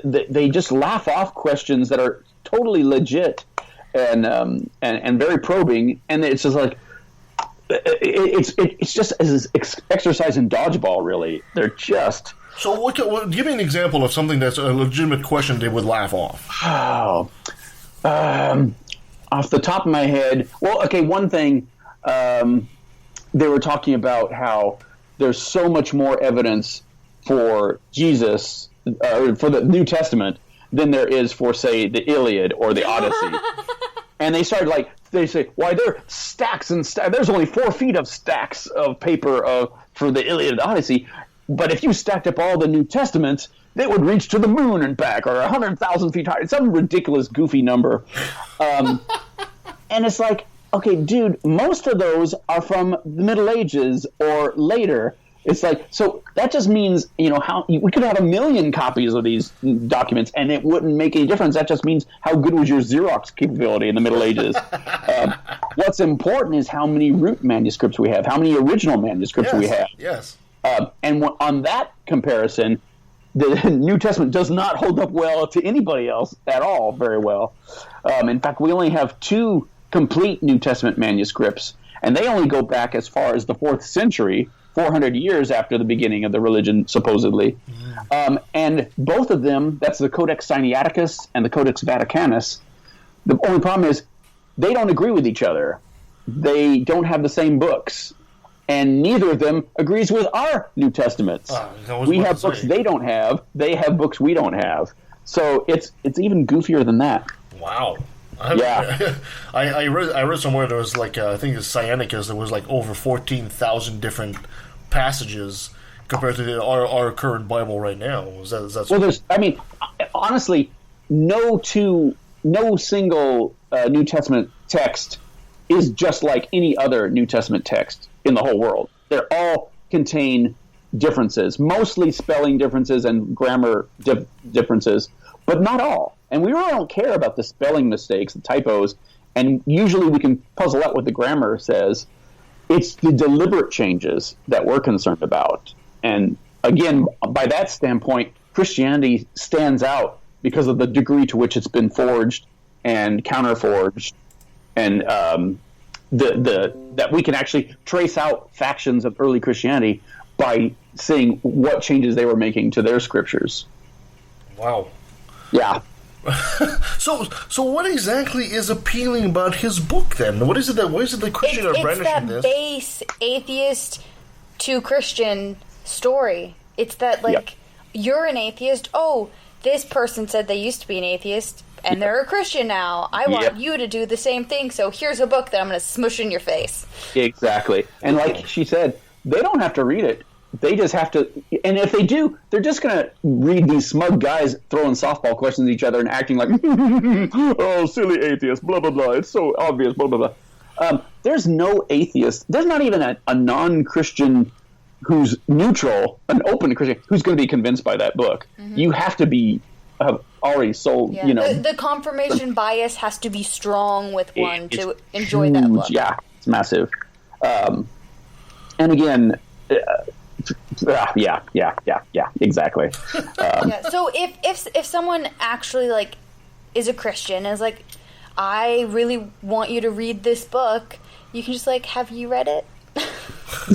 Speaker 17: they just laugh off questions that are totally legit and very probing. And it's just like, it's just as exercise in dodgeball, really. They're just...
Speaker 2: So give me an example of something that's a legitimate question they would laugh off.
Speaker 17: Oh, off the top of my head, well, okay, one thing, they were talking about how there's so much more evidence for Jesus, or for the New Testament, than there is for, say, the Iliad or the Odyssey. And they started they say, why, there are stacks and stacks. There's only 4 feet of stacks of paper for the Iliad and Odyssey. But if you stacked up all the New Testaments, they would reach to the moon and back, or 100,000 feet high. Some ridiculous, goofy number. And it's like, okay, dude, most of those are from the Middle Ages or later. It's like, so that just means, how we could have 1 million copies of these documents and it wouldn't make any difference. That just means how good was your Xerox capability in the Middle Ages. What's important is how many root manuscripts we have, how many original manuscripts we have.
Speaker 2: Yes.
Speaker 17: And on that comparison, the New Testament does not hold up well to anybody else at all very well. In fact, we only have 2 complete New Testament manuscripts, and they only go back as far as the 4th century, 400 years after the beginning of the religion, supposedly. And both of them, that's the Codex Sinaiticus and the Codex Vaticanus, the only problem is they don't agree with each other. They don't have the same books. And neither of them agrees with our New Testaments. We have books they don't have. They have books we don't have. So it's even goofier than that.
Speaker 2: Wow.
Speaker 17: Yeah.
Speaker 2: I read somewhere there was I think it's Sinaiticus, there was over 14,000 different passages compared to our current Bible right now. Is that
Speaker 17: honestly, no single New Testament text is just like any other New Testament text in the whole world. They all contain differences, mostly spelling differences and grammar differences, but not all. And we really don't care about the spelling mistakes, the typos, and usually we can puzzle out what the grammar says. It's the deliberate changes that we're concerned about. And again, by that standpoint, Christianity stands out because of the degree to which it's been forged and counterforged, and that we can actually trace out factions of early Christianity by seeing what changes they were making to their scriptures.
Speaker 2: Wow.
Speaker 17: Yeah.
Speaker 2: So what exactly is appealing about his book then? What is it that Christians are brandishing this?
Speaker 18: It's that base atheist to Christian story. It's that you're an atheist. Oh, this person said they used to be an atheist and they're a Christian now. I want you to do the same thing. So here's a book that I'm going to smush in your face.
Speaker 17: Exactly. And like she said, they don't have to read it. They just have to, and if they do, they're just going to read these smug guys throwing softball questions at each other and acting like, oh, silly atheist, blah, blah, blah. It's so obvious, blah, blah, blah. There's no atheist. There's not even a non-Christian who's neutral, an open Christian, who's going to be convinced by that book. Mm-hmm. You have to be already sold,
Speaker 18: The confirmation bias has to be strong with one to enjoy that book.
Speaker 17: Yeah, it's massive. And again... Yeah, exactly.
Speaker 18: So if someone actually is a Christian and is like, I really want you to read this book, you can just have you read it?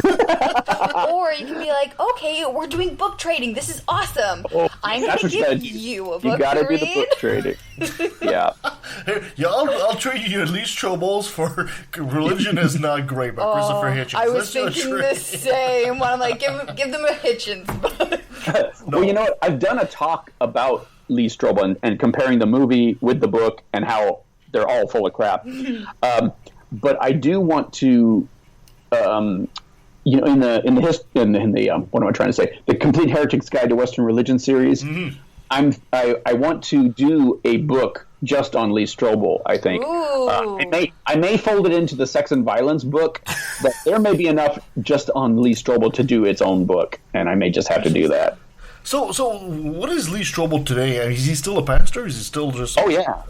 Speaker 18: Or you can be like, okay, we're doing book trading. This is awesome. I'm going to give you a book
Speaker 17: You got
Speaker 18: to
Speaker 17: to do
Speaker 18: read.
Speaker 17: the book trading. Yeah.
Speaker 2: I'll trade you Lee Strobel's for Religion is Not Great by Christopher Hitchens.
Speaker 18: I was thinking the same one. I'm like, give them a Hitchens book.
Speaker 17: Well, you know what? I've done a talk about Lee Strobel and comparing the movie with the book and how they're all full of crap. But I do want to... in the what am I trying to say? The Complete Heretic's Guide to Western Religion series. Mm-hmm. I want to do a book just on Lee Strobel. I think I may fold it into the Sex and Violence book, but there may be enough just on Lee Strobel to do its own book, and I may just have to do that.
Speaker 2: So what is Lee Strobel today? Is he still a pastor? Is he still just?
Speaker 17: Oh yeah.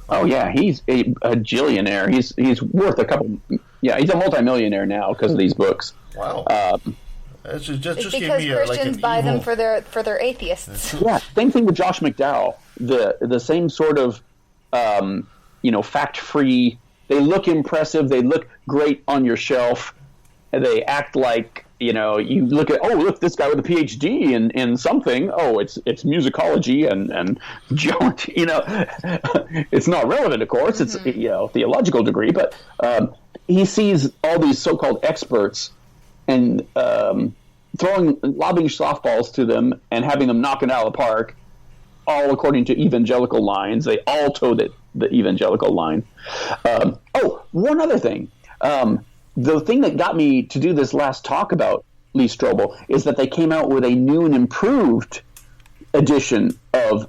Speaker 17: He's a gillionaire. He's worth a couple. Yeah, he's a multimillionaire now because of these books.
Speaker 2: Wow.
Speaker 18: It's because Christians buy them for their atheists.
Speaker 17: Yeah, same thing with Josh McDowell. The same sort of fact-free. They look impressive. They look great on your shelf. They act like you look at this guy with a PhD in something. Oh, it's musicology and geology. It's not relevant, of course. It's theological degree, but he sees all these so-called experts and lobbing softballs to them and having them knock it out of the park, all according to evangelical lines. They all toe the evangelical line. One other thing. The thing that got me to do this last talk about Lee Strobel is that they came out with a new and improved edition of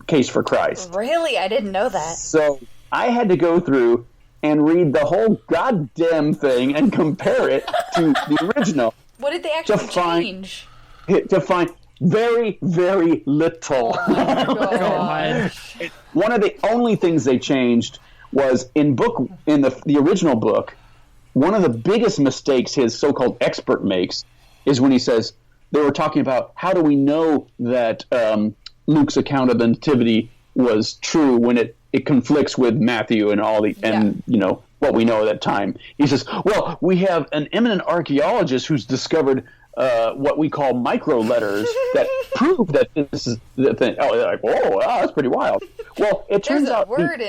Speaker 17: Case for Christ.
Speaker 18: Really? I didn't know that.
Speaker 17: So I had to go through and read the whole goddamn thing and compare it to the original.
Speaker 18: What did they actually change?
Speaker 17: To find very, very little.
Speaker 18: Oh my God.
Speaker 17: One of the only things they changed was in the original book, one of the biggest mistakes his so-called expert makes is when he says, they were talking about how do we know that Luke's account of the Nativity was true when it conflicts with Matthew and all and what we know at that time. He says, well, we have an eminent archaeologist who's discovered what we call micro letters that prove that this is the thing. Oh, they're like, whoa, that's pretty wild. Well, it turns out the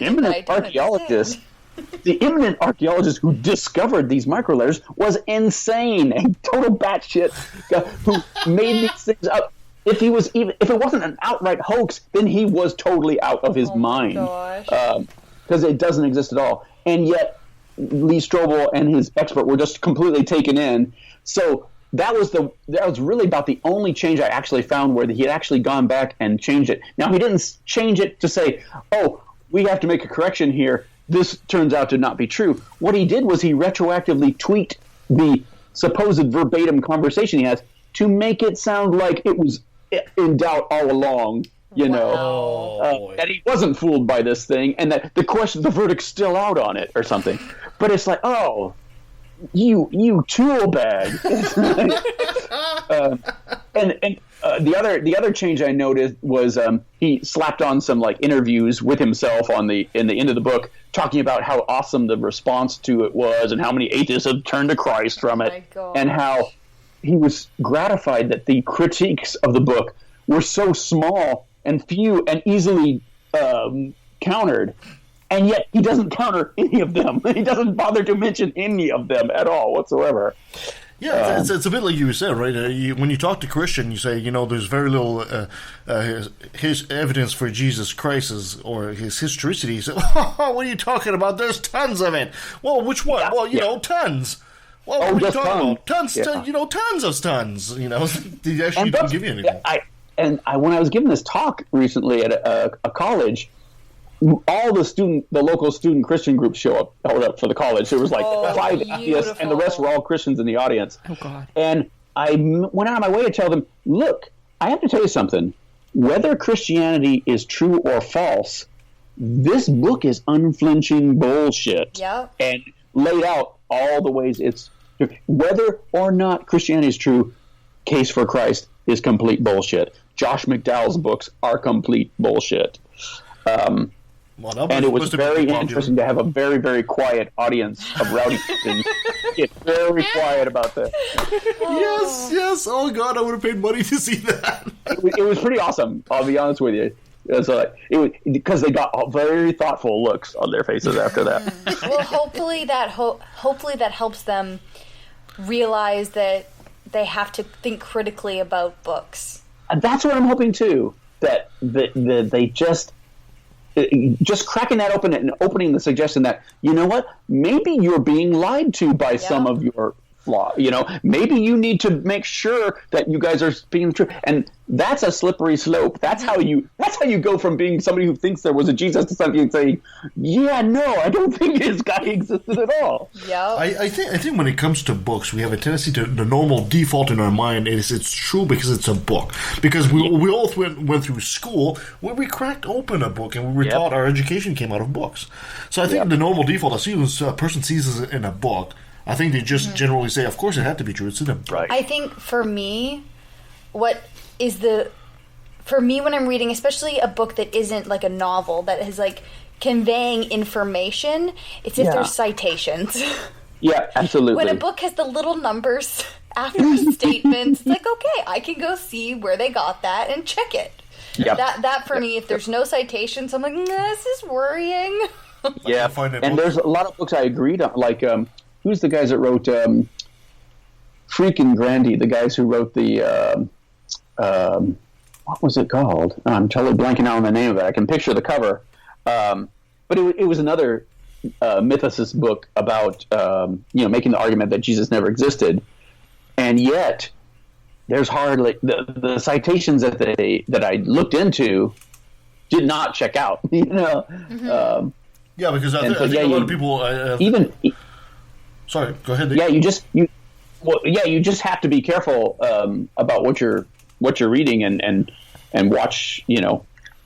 Speaker 17: eminent archaeologist who discovered these micro letters was insane, a total batshit who made these things up. If it wasn't an outright hoax, then he was totally out of his mind, because it doesn't exist at all. And yet, Lee Strobel and his expert were just completely taken in. So that was really about the only change I actually found where he had actually gone back and changed it. Now he didn't change it to say, "Oh, we have to make a correction here. This turns out to not be true." What he did was he retroactively tweaked the supposed verbatim conversation he has to make it sound like it was in doubt all along, that he wasn't fooled by this thing, and that the verdict's still out on it or something. But it's like, oh, you tool bag. The other change I noticed was he slapped on some interviews with himself in the end of the book, talking about how awesome the response to it was and how many atheists have turned to Christ from it, and how he was gratified that the critiques of the book were so small and few and easily countered, and yet he doesn't counter any of them. He doesn't bother to mention any of them at all whatsoever.
Speaker 2: Yeah, it's a bit like you said, right? When you talk to Christian, you say, there's very little his evidence for Jesus Christ or his historicity. You say, what are you talking about? There's tons of it. Well, which one?
Speaker 17: Yeah,
Speaker 2: well, tons. Well, what are you talking about? Tons, tons of tons. They actually didn't give you anything.
Speaker 17: When I was giving this talk recently at a college, all the local student Christian groups showed up for the college. There was 5 atheists, and the rest were all Christians in the audience.
Speaker 7: Oh, God.
Speaker 17: And I went out of my way to tell them, look, I have to tell you something. Whether Christianity is true or false, this book is unflinching bullshit.
Speaker 18: Yeah.
Speaker 17: And laid out all the ways it's true. Whether or not Christianity is true, Case for Christ is complete bullshit. Josh McDowell's books are complete bullshit. And it was very interesting to have a very, very quiet audience of rowdy Christians get very quiet about that.
Speaker 2: Yes. Oh, God, I would have paid money to see that.
Speaker 17: It was pretty awesome, I'll be honest with you. It was because they got very thoughtful looks on their faces after that.
Speaker 18: Well, hopefully that helps them realize that they have to think critically about books.
Speaker 17: That's what I'm hoping, too, that they just cracking that open and opening the suggestion that, you know what, maybe you're being lied to by some of your flaw. Maybe you need to make sure that you guys are being true, and that's a slippery slope. That's how you go from being somebody who thinks there was a Jesus to somebody saying, yeah, no, I don't think this guy existed at all.
Speaker 18: Yeah,
Speaker 2: I think when it comes to books, we have a tendency to the normal default in our mind is it's true because it's a book. Because we all went through school where we cracked open a book and we were taught our education came out of books. So I think the normal default, as soon as a person sees it in a book, I think they just generally say, of course it had to be true. It's in a book.
Speaker 18: I think for me, when I'm reading, especially a book that isn't like a novel that is like conveying information, it's if there's citations.
Speaker 17: Yeah, absolutely.
Speaker 18: When a book has the little numbers after the statements, it's like, okay, I can go see where they got that and check it.
Speaker 17: Yep.
Speaker 18: That for me, if there's no citations, I'm like, this is worrying.
Speaker 17: Yeah, and there's a lot of books I agreed on. Like, who's the guys that wrote Freak and Grandy? The guys who wrote the what was it called? I'm totally blanking out on the name of it. I can picture the cover, but it was another mythicist book about making the argument that Jesus never existed, and yet there's hardly the citations that I looked into did not check out.
Speaker 2: Yeah, because I think a lot of people sorry, go ahead.
Speaker 17: Yeah, you just have to be careful about what you're reading and watch.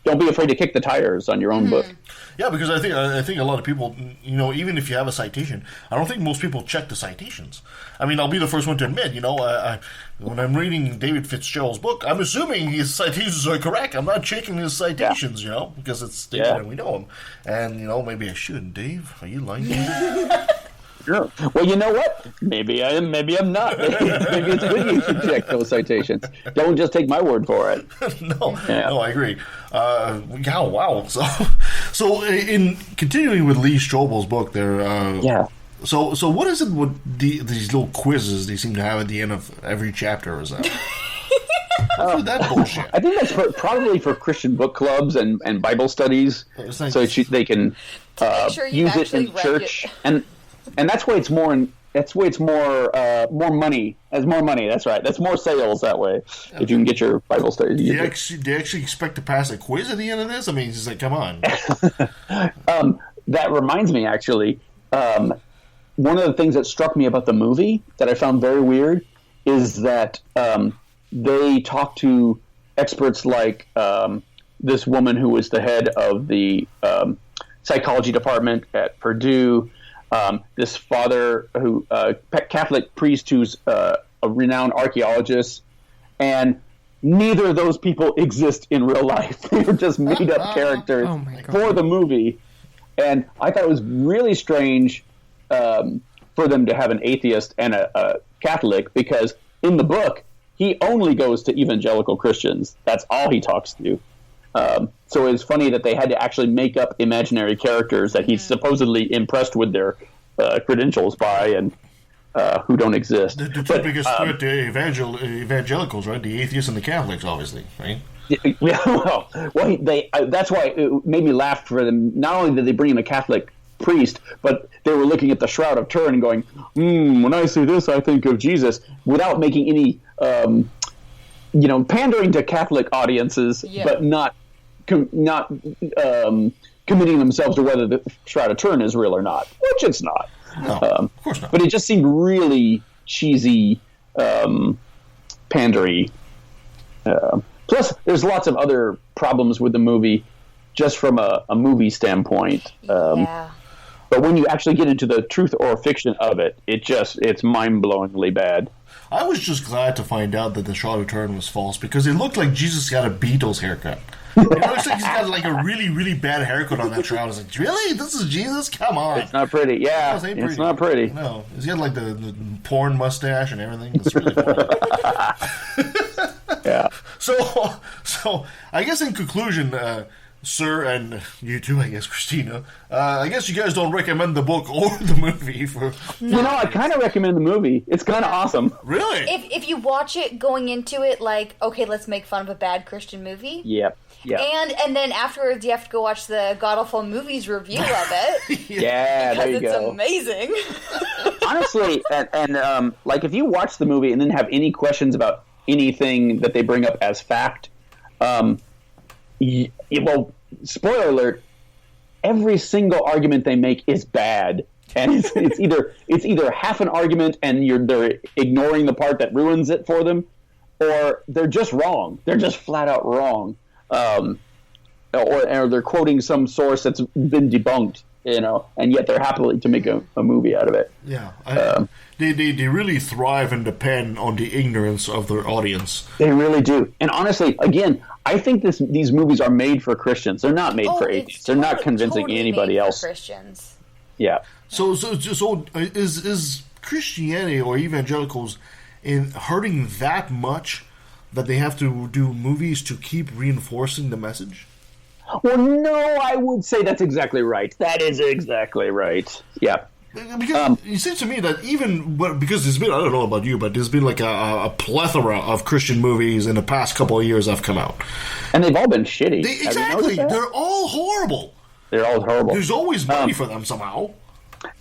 Speaker 17: Don't be afraid to kick the tires on your own book.
Speaker 2: Yeah, because I think a lot of people, even if you have a citation, I don't think most people check the citations. I mean, I'll be the first one to admit, when I'm reading David Fitzgerald's book, I'm assuming his citations are correct. I'm not checking his citations, because it's David and we know him. And, maybe I should. Dave, are you lying?
Speaker 17: Sure. Well, you know what? Maybe I am. Maybe I'm not. Maybe it's good you should check those citations. Don't just take my word for it.
Speaker 2: No, I agree. Wow. So in continuing with Lee Strobel's book, there. So what is it with these little quizzes they seem to have at the end of every chapter? Is that? That bullshit.
Speaker 17: I think that's probably for Christian book clubs and Bible studies, so they can use it in church and that's why it's more. More money. As more money. That's right. That's more sales that way. If you can get your Bible studies.
Speaker 2: Do you actually expect to pass a quiz at the end of this? I mean, it's just like, come on.
Speaker 17: That reminds me, actually. One of the things that struck me about the movie that I found very weird is that they talk to experts like this woman who was the head of the psychology department at Purdue. This father who Catholic priest who's a renowned archaeologist, and neither of those people exist in real life. They were just made up characters for the movie, and I thought it was really strange for them to have an atheist and a Catholic, because in the book he only goes to evangelical Christians. That's all he talks to. So it's funny that they had to actually make up imaginary characters that he's supposedly impressed with their credentials by, and who don't exist.
Speaker 2: The two biggest threat to evangelicals, right? The atheists and the Catholics, obviously, right?
Speaker 17: Yeah, well, that's why it made me laugh for them. Not only did they bring in a Catholic priest, but they were looking at the Shroud of Turin and going, when I see this, I think of Jesus, without making any, pandering to Catholic audiences, but not committing themselves to whether the Shroud of Turin is real or not, which it's not.
Speaker 2: No, of course not.
Speaker 17: But it just seemed really cheesy, pandery. Plus, there's lots of other problems with the movie, just from a movie standpoint. But when you actually get into the truth or fiction of it, it's mind-blowingly bad.
Speaker 2: I was just glad to find out that the Shroud of Turin was false, because it looked like Jesus got a Beatles haircut. It looks like he's got like a really, really bad haircut on that shroud. I was like, really? This is Jesus? Come on.
Speaker 17: It's not pretty. Yeah, it's not pretty.
Speaker 2: No. He's got like the porn mustache and everything. It's really funny.
Speaker 17: Yeah.
Speaker 2: So I guess in conclusion, sir, and you too, I guess, Christina, I guess you guys don't recommend the book or the movie for...
Speaker 17: You know, I kind of recommend the movie. It's kind of awesome.
Speaker 2: Really?
Speaker 18: If you watch it going into it like, okay, let's make fun of a bad Christian movie.
Speaker 17: Yep.
Speaker 18: And then afterwards you have to go watch the God Awful Movies review of it.
Speaker 17: Yeah, there you
Speaker 18: because
Speaker 17: go.
Speaker 18: it's amazing.
Speaker 17: Honestly, and like if you watch the movie and then have any questions about anything that they bring up as fact, well, spoiler alert, every single argument they make is bad. And it's either half an argument and they're ignoring the part that ruins it for them, or they're just wrong. They're just flat out wrong. Or they're quoting some source that's been debunked, and yet they're happy to make a movie out of it.
Speaker 2: Yeah. They really thrive and depend on the ignorance of their audience.
Speaker 17: They really do. And honestly, again, I think these movies are made for Christians. They're not made for atheists. They're not convincing anybody else.
Speaker 18: Christians.
Speaker 17: Yeah.
Speaker 2: So is Christianity or evangelicals hurting that much that they have to do movies to keep reinforcing the message?
Speaker 17: Well, no, I would say that's exactly right. That is exactly right. Yeah.
Speaker 2: Because it seems to me that because there's been, I don't know about you, but there's been like a plethora of Christian movies in the past couple of years that have come out.
Speaker 17: And they've all been shitty.
Speaker 2: Exactly. They're all horrible.
Speaker 17: They're all horrible.
Speaker 2: There's always money for them somehow.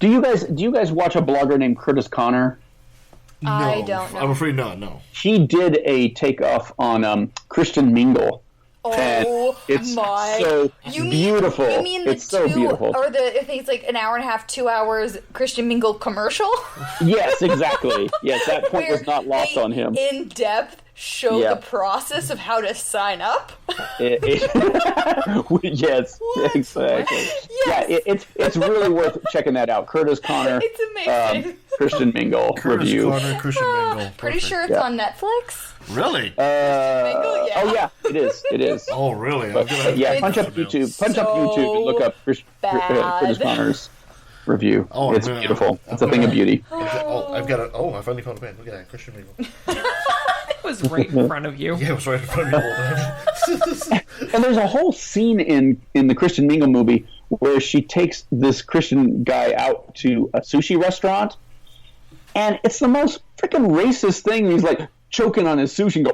Speaker 17: Do you guys watch a blogger named Curtis Connor?
Speaker 2: No,
Speaker 18: I don't know.
Speaker 2: I'm afraid not, no.
Speaker 17: He did a takeoff on Christian Mingle.
Speaker 18: Oh,
Speaker 17: it's
Speaker 18: my.
Speaker 17: So beautiful.
Speaker 18: You mean
Speaker 17: it's so beautiful.
Speaker 18: Or I think it's like an hour and a half, 2 hours Christian Mingle commercial?
Speaker 17: Yes, exactly. Yes, that point was not lost on him.
Speaker 18: In depth show the process of how to sign up?
Speaker 17: Yes, exactly.
Speaker 18: Yes.
Speaker 17: Yeah, it's really worth checking that out. Curtis Connor.
Speaker 18: It's amazing.
Speaker 17: Christian Mingle review.
Speaker 2: Curtis Connor, Christian Mingle.
Speaker 18: Pretty sure it's on Netflix.
Speaker 2: Really?
Speaker 18: Mingle, yeah.
Speaker 17: Oh yeah, it is.
Speaker 2: Oh really?
Speaker 17: Punch up YouTube and look up Curtis Connor's review.
Speaker 2: Oh,
Speaker 17: it's beautiful. It's a thing of beauty.
Speaker 2: I finally found a band. Look at that, Christian Mingle.
Speaker 7: It was right in front of you.
Speaker 2: Yeah, it was right in front of me.
Speaker 17: And there's a whole scene in the Christian Mingle movie where she takes this Christian guy out to a sushi restaurant, and it's the most freaking racist thing. He's like choking on his sushi and go.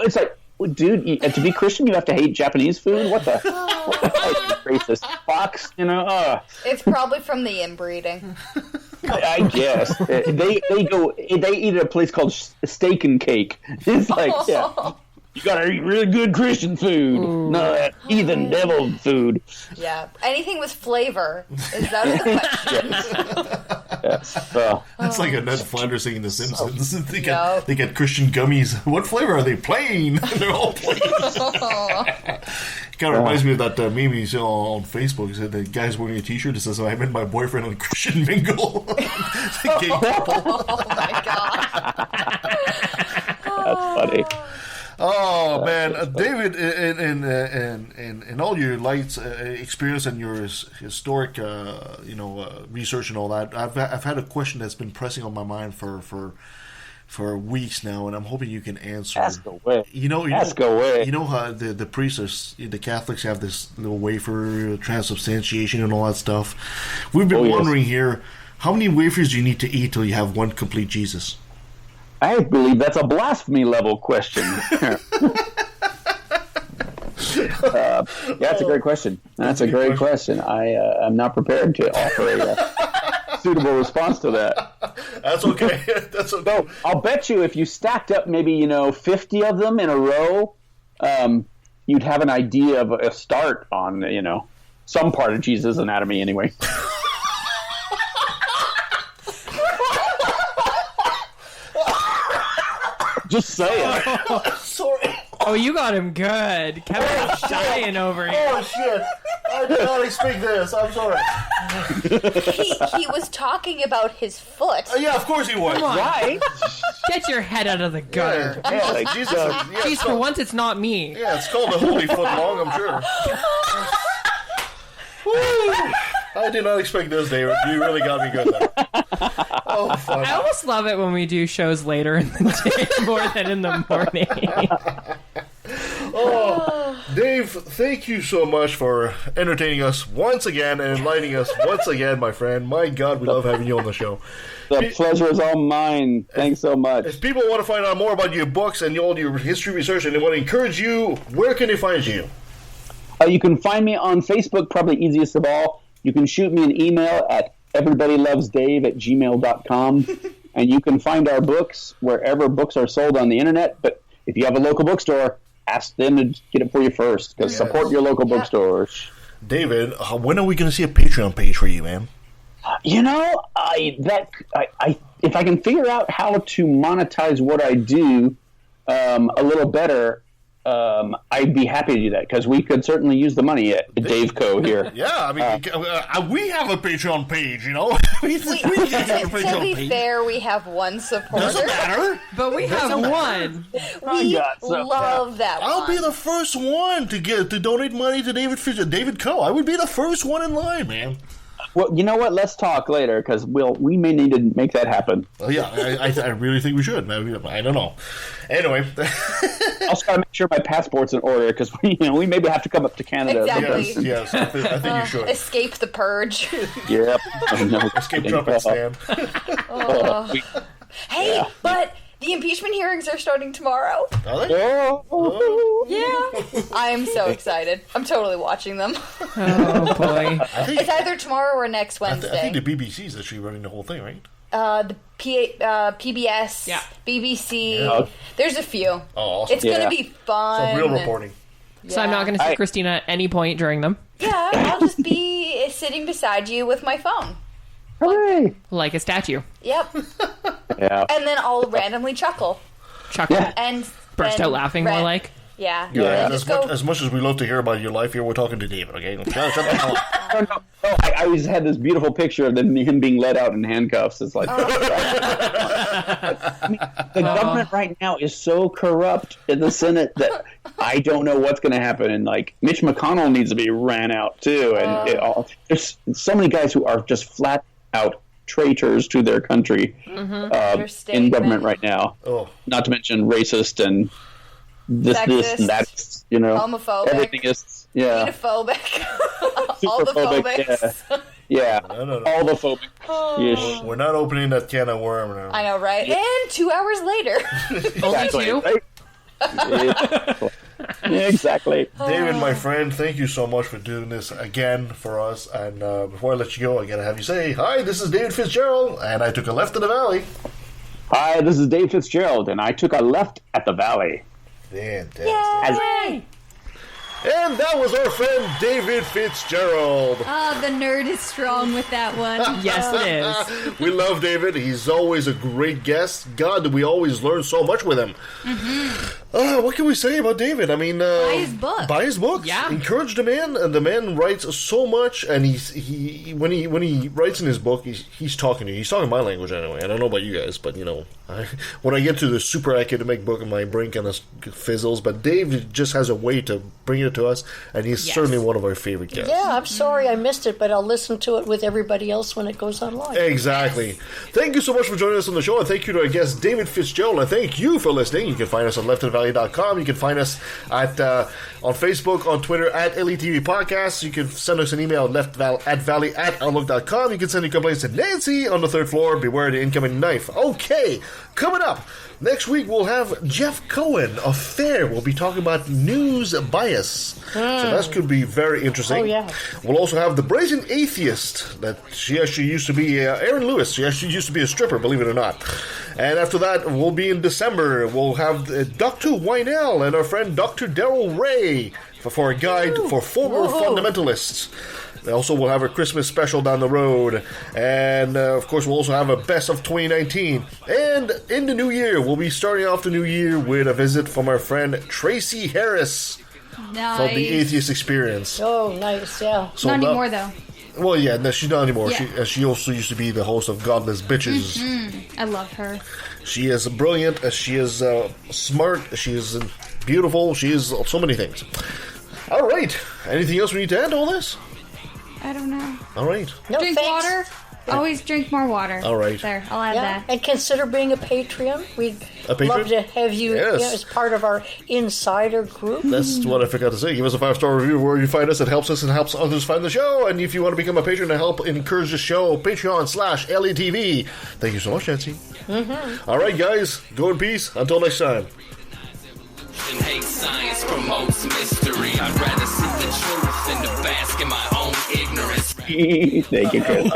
Speaker 17: It's like, dude, to be Christian, you have to hate Japanese food. What the racist fox?
Speaker 18: It's probably from the inbreeding.
Speaker 17: I guess they eat at a place called Steak and Cake. It's like, yeah, you gotta eat really good Christian food, not that heathen devil food.
Speaker 18: Yeah, anything with flavor is out of the question.
Speaker 2: That's like a Ned Flanders thing in The Simpsons. They get Christian gummies. What flavor are they? Plain. They're all plain. Kind of reminds me of that meme you saw on Facebook. It said the guy's wearing a T-shirt that says, "I met my boyfriend on Christian Mingle." The gay couple.
Speaker 18: Oh my god.
Speaker 17: That's funny.
Speaker 2: Oh man, David, in all your lights experience and your historic, research and all that, I've had a question that's been pressing on my mind for weeks now, and I'm hoping you can answer.
Speaker 17: Ask away.
Speaker 2: Ask away. You know how the priests, the Catholics have this little wafer transubstantiation and all that stuff. We've been wondering here, how many wafers do you need to eat till you have one complete Jesus?
Speaker 17: I believe that's a blasphemy level question. That's a great question. That's a great question. I'm not prepared to offer a suitable response to that.
Speaker 2: That's okay. That's okay.
Speaker 17: So I'll bet you if you stacked up maybe 50 of them in a row, you'd have an idea of a start on some part of Jesus' anatomy anyway. Just saying.
Speaker 2: Sorry.
Speaker 7: Oh, you got him good. Kevin's dying over here.
Speaker 2: Oh, shit. I did not expect this. I'm sorry.
Speaker 18: He was talking about his foot.
Speaker 2: Yeah, of course he was.
Speaker 7: Come on.
Speaker 17: Right?
Speaker 7: Get your head out of the gutter.
Speaker 2: Yeah, Jesus.
Speaker 7: Jeez, for once it's not me.
Speaker 2: Yeah, it's called the Holy Foot Long, I'm sure. Woo. I did not expect this, David. You really got me good there. Oh, fuck.
Speaker 7: I almost love it when we do shows later in the day more than in the morning.
Speaker 2: Dave, thank you so much for entertaining us once again and enlightening us once again, my friend. My God, we love having you on the show.
Speaker 17: The pleasure is all mine. Thanks so much.
Speaker 2: If people want to find out more about your books and all your history research and they want to encourage you, where can they find you?
Speaker 17: You can find me on Facebook, probably easiest of all. You can shoot me an email at everybodylovesdave@gmail.com. And you can find our books wherever books are sold on the internet. But if you have a local bookstore, ask them to get it for you first. Because support your local bookstores.
Speaker 2: David, when are we going to see a Patreon page for you, man?
Speaker 17: You know, if I can figure out how to monetize what I do a little better, I'd be happy to do that because we could certainly use the money at Dave Co. here.
Speaker 2: Yeah, I mean, we have a Patreon page, you know.
Speaker 18: To be fair, we have one supporter.
Speaker 2: Doesn't matter.
Speaker 7: But we have one.
Speaker 18: We love that one.
Speaker 2: I'll be the first one to donate money to David Co. I would be the first one in line, man.
Speaker 17: Well, you know what? Let's talk later because we may need to make that happen.
Speaker 2: Well, yeah, I really think we should. I don't know. Anyway,
Speaker 17: I'll try to make sure my passport's in order because we maybe have to come up to Canada.
Speaker 18: Exactly.
Speaker 2: Yes, I think you should.
Speaker 18: Escape the purge.
Speaker 17: Yep.
Speaker 2: Escape trumpet stand.
Speaker 18: Hey, but the impeachment hearings are starting tomorrow.
Speaker 2: Are they?
Speaker 18: Yeah. I'm so excited. I'm totally watching them.
Speaker 7: Oh, boy.
Speaker 18: It's either tomorrow or next Wednesday.
Speaker 2: I think the BBC is actually running the whole thing, right?
Speaker 18: The PBS, BBC.
Speaker 2: Yeah.
Speaker 18: There's a few.
Speaker 2: Oh, awesome.
Speaker 18: It's going to be fun.
Speaker 2: Some real reporting.
Speaker 7: So I'm not going to see Christina at any point during them?
Speaker 18: Yeah, I'll just be sitting beside you with my phone.
Speaker 17: Hooray!
Speaker 7: Like a statue.
Speaker 18: Yep.
Speaker 17: Yeah.
Speaker 18: And then I'll randomly chuckle. And
Speaker 7: burst out laughing more like.
Speaker 18: Yeah.
Speaker 2: As much as we love to hear about your life here, we're talking to David, okay? Shut the hell up.
Speaker 17: No, I always had this beautiful picture of him being let out in handcuffs. It's like... I mean, the government right now is so corrupt in the Senate that I don't know what's going to happen. And, like, Mitch McConnell needs to be ran out, too. And there's so many guys who are just flat out traitors to their country in government right now. Not to mention racist and this and that, you know,
Speaker 18: homophobic,
Speaker 17: everything is
Speaker 18: xenophobic, all the phobics.
Speaker 17: Yeah.
Speaker 2: No.
Speaker 17: All the phobic.
Speaker 2: Yes. We're not opening that can of worm now.
Speaker 18: I know, right? Yeah. And 2 hours later.
Speaker 7: Only two?
Speaker 17: Right? Yeah, exactly.
Speaker 2: David, my friend, thank you so much for doing this again for us. And before I let you go, I gotta have you say, hi, this is David Fitzgerald, and I took a left in the valley.
Speaker 17: Hi, this is Dave Fitzgerald, and I took a left at the valley.
Speaker 2: Fantastic.
Speaker 18: Yay!
Speaker 2: And that was our friend David Fitzgerald.
Speaker 5: The nerd is strong with that one.
Speaker 7: Yes, it is.
Speaker 2: We love David. He's always a great guest. God, we always learn so much with him. What can we say about David? I mean,
Speaker 5: buy his book.
Speaker 2: Buy his books.
Speaker 7: Yeah.
Speaker 2: Encourage the man. And the man writes so much. And when he writes in his book, he's talking to you. He's talking my language anyway. I don't know about you guys, but you know, when I get to the super academic book, my brain kind of fizzles. But Dave just has a way to bring it to us, and he's certainly one of our favorite guests.
Speaker 6: Yeah, I'm sorry I missed it, but I'll listen to it with everybody else when it goes online.
Speaker 2: Exactly. Thank you so much for joining us on the show, and thank you to our guest, David Fitzgerald, and thank you for listening. You can find us at leftofthevalley.com. You can find us at on Facebook, on Twitter, at LETV Podcasts. You can send us an email at valley@outlook.com. You can send your complaints to Nancy on the 3rd floor. Beware the incoming knife. Okay, coming up. Next week, we'll have Jeff Cohen of FAIR. We'll be talking about news bias. So that could be very interesting.
Speaker 6: Oh, yeah.
Speaker 2: We'll also have the Brazen Atheist. That she actually used to be Erin Lewis. She actually used to be a stripper, believe it or not. And after that, we'll be in December. We'll have Dr. Wynell and our friend Dr. Daryl Ray for a guide for former fundamentalists. Also, we'll have a Christmas special down the road. And, of course, we'll also have a best of 2019. And in the new year, we'll be starting off the new year with a visit from our friend Tracy Harris.
Speaker 5: Nice.
Speaker 2: From the Atheist Experience.
Speaker 6: Oh, nice, yeah.
Speaker 2: So
Speaker 5: not anymore, though.
Speaker 2: Well, yeah, no, she's not anymore.
Speaker 5: Yeah.
Speaker 2: She also used to be the host of Godless Bitches.
Speaker 5: I love her.
Speaker 2: She is brilliant. She is smart. She is beautiful. She is so many things. All right. Anything else we need to add to all this?
Speaker 5: I don't know.
Speaker 2: All right.
Speaker 6: No,
Speaker 5: Drink
Speaker 6: thanks.
Speaker 5: water. Always drink more water.
Speaker 2: All right.
Speaker 5: There, I'll add that.
Speaker 6: And consider being a Patreon. We'd
Speaker 2: A Patreon?
Speaker 6: love to have you, as part of our insider group.
Speaker 2: That's what I forgot to say. Give us a 5-star review where you find us. It helps us and helps others find the show. And if you want to become a patron to help encourage the show, Patreon/LETV. Thank you so much, Nancy. All right, guys. Go in peace. Until next time.
Speaker 4: And hate science promotes mystery. I'd rather see the truth than to bask in my own ignorance.
Speaker 17: Thank you, Chris.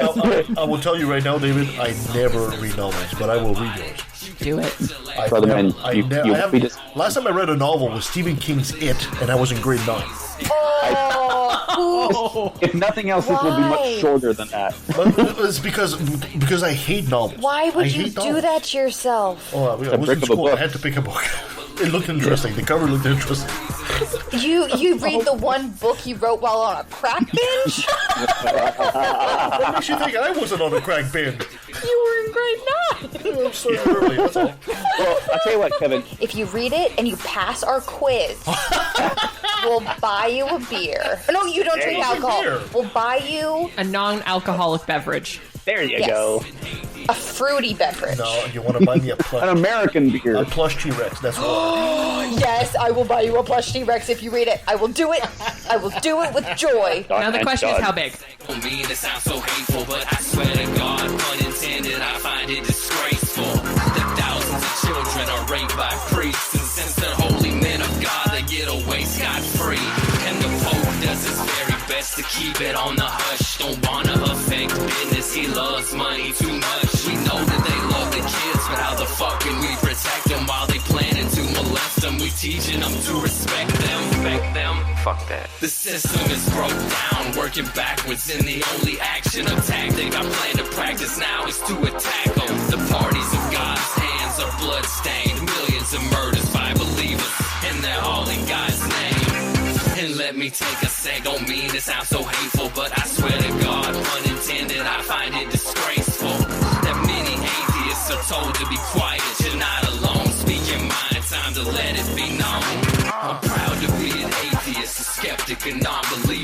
Speaker 2: I will tell you right now, David, I never read novels, but I will read yours.
Speaker 7: Do it.
Speaker 2: Last time I read a novel was Stephen King's It, and I was in grade 9.
Speaker 17: If nothing else, this will be much shorter than that.
Speaker 2: But it's because I hate novels.
Speaker 18: Why would
Speaker 2: I
Speaker 18: you
Speaker 2: hate
Speaker 18: do
Speaker 2: novels.
Speaker 18: that to yourself?
Speaker 2: Oh, I was in school. I had to pick a book. It looked interesting. The cover looked interesting.
Speaker 18: You read the one book you wrote while on a crack binge?
Speaker 2: What makes you think I wasn't on a crack binge?
Speaker 18: You were in grade 9.
Speaker 2: I'm so early, that's all.
Speaker 17: Well, I'll tell you what, Kevin.
Speaker 18: If you read it and you pass our quiz, we'll buy you a beer. No, you don't drink alcohol. We'll buy you
Speaker 7: a non-alcoholic beverage.
Speaker 17: There you go.
Speaker 18: A fruity beverage.
Speaker 2: No, you want to buy me a plush.
Speaker 17: An American beer.
Speaker 2: A plush T-Rex, that's what.
Speaker 18: Yes, I will buy you a plush T-Rex if you read it. I will do it. I will do it with joy.
Speaker 7: Now the question is how big?
Speaker 4: I mean, it sounds so hateful, but I swear to God, pun intended, I find it disgraceful that thousands of children are raped by priests, and since they're holy men of God, they get away scot-free. And the Pope does his very best to keep it on the hush. Don't wanna affect business, he loves money too much. We know that they love the kids, but how the fuck can we protect them while they planning to molest them? We teaching them to respect them.
Speaker 3: Fuck that.
Speaker 4: The system is broke down, working backwards, and the only action or tactic I plan to practice now is to attack them. The parties of God's hands are bloodstained, millions of murders by believers, and they're all in God's name. And let me take a sec, don't mean to sound so hateful, but I swear to God, pun intended, I find it disgraceful that many atheists are told to be quiet. You're not alone, speak your mind, time to let it be known. I'm proud to be an atheist, a skeptic, a non-believer.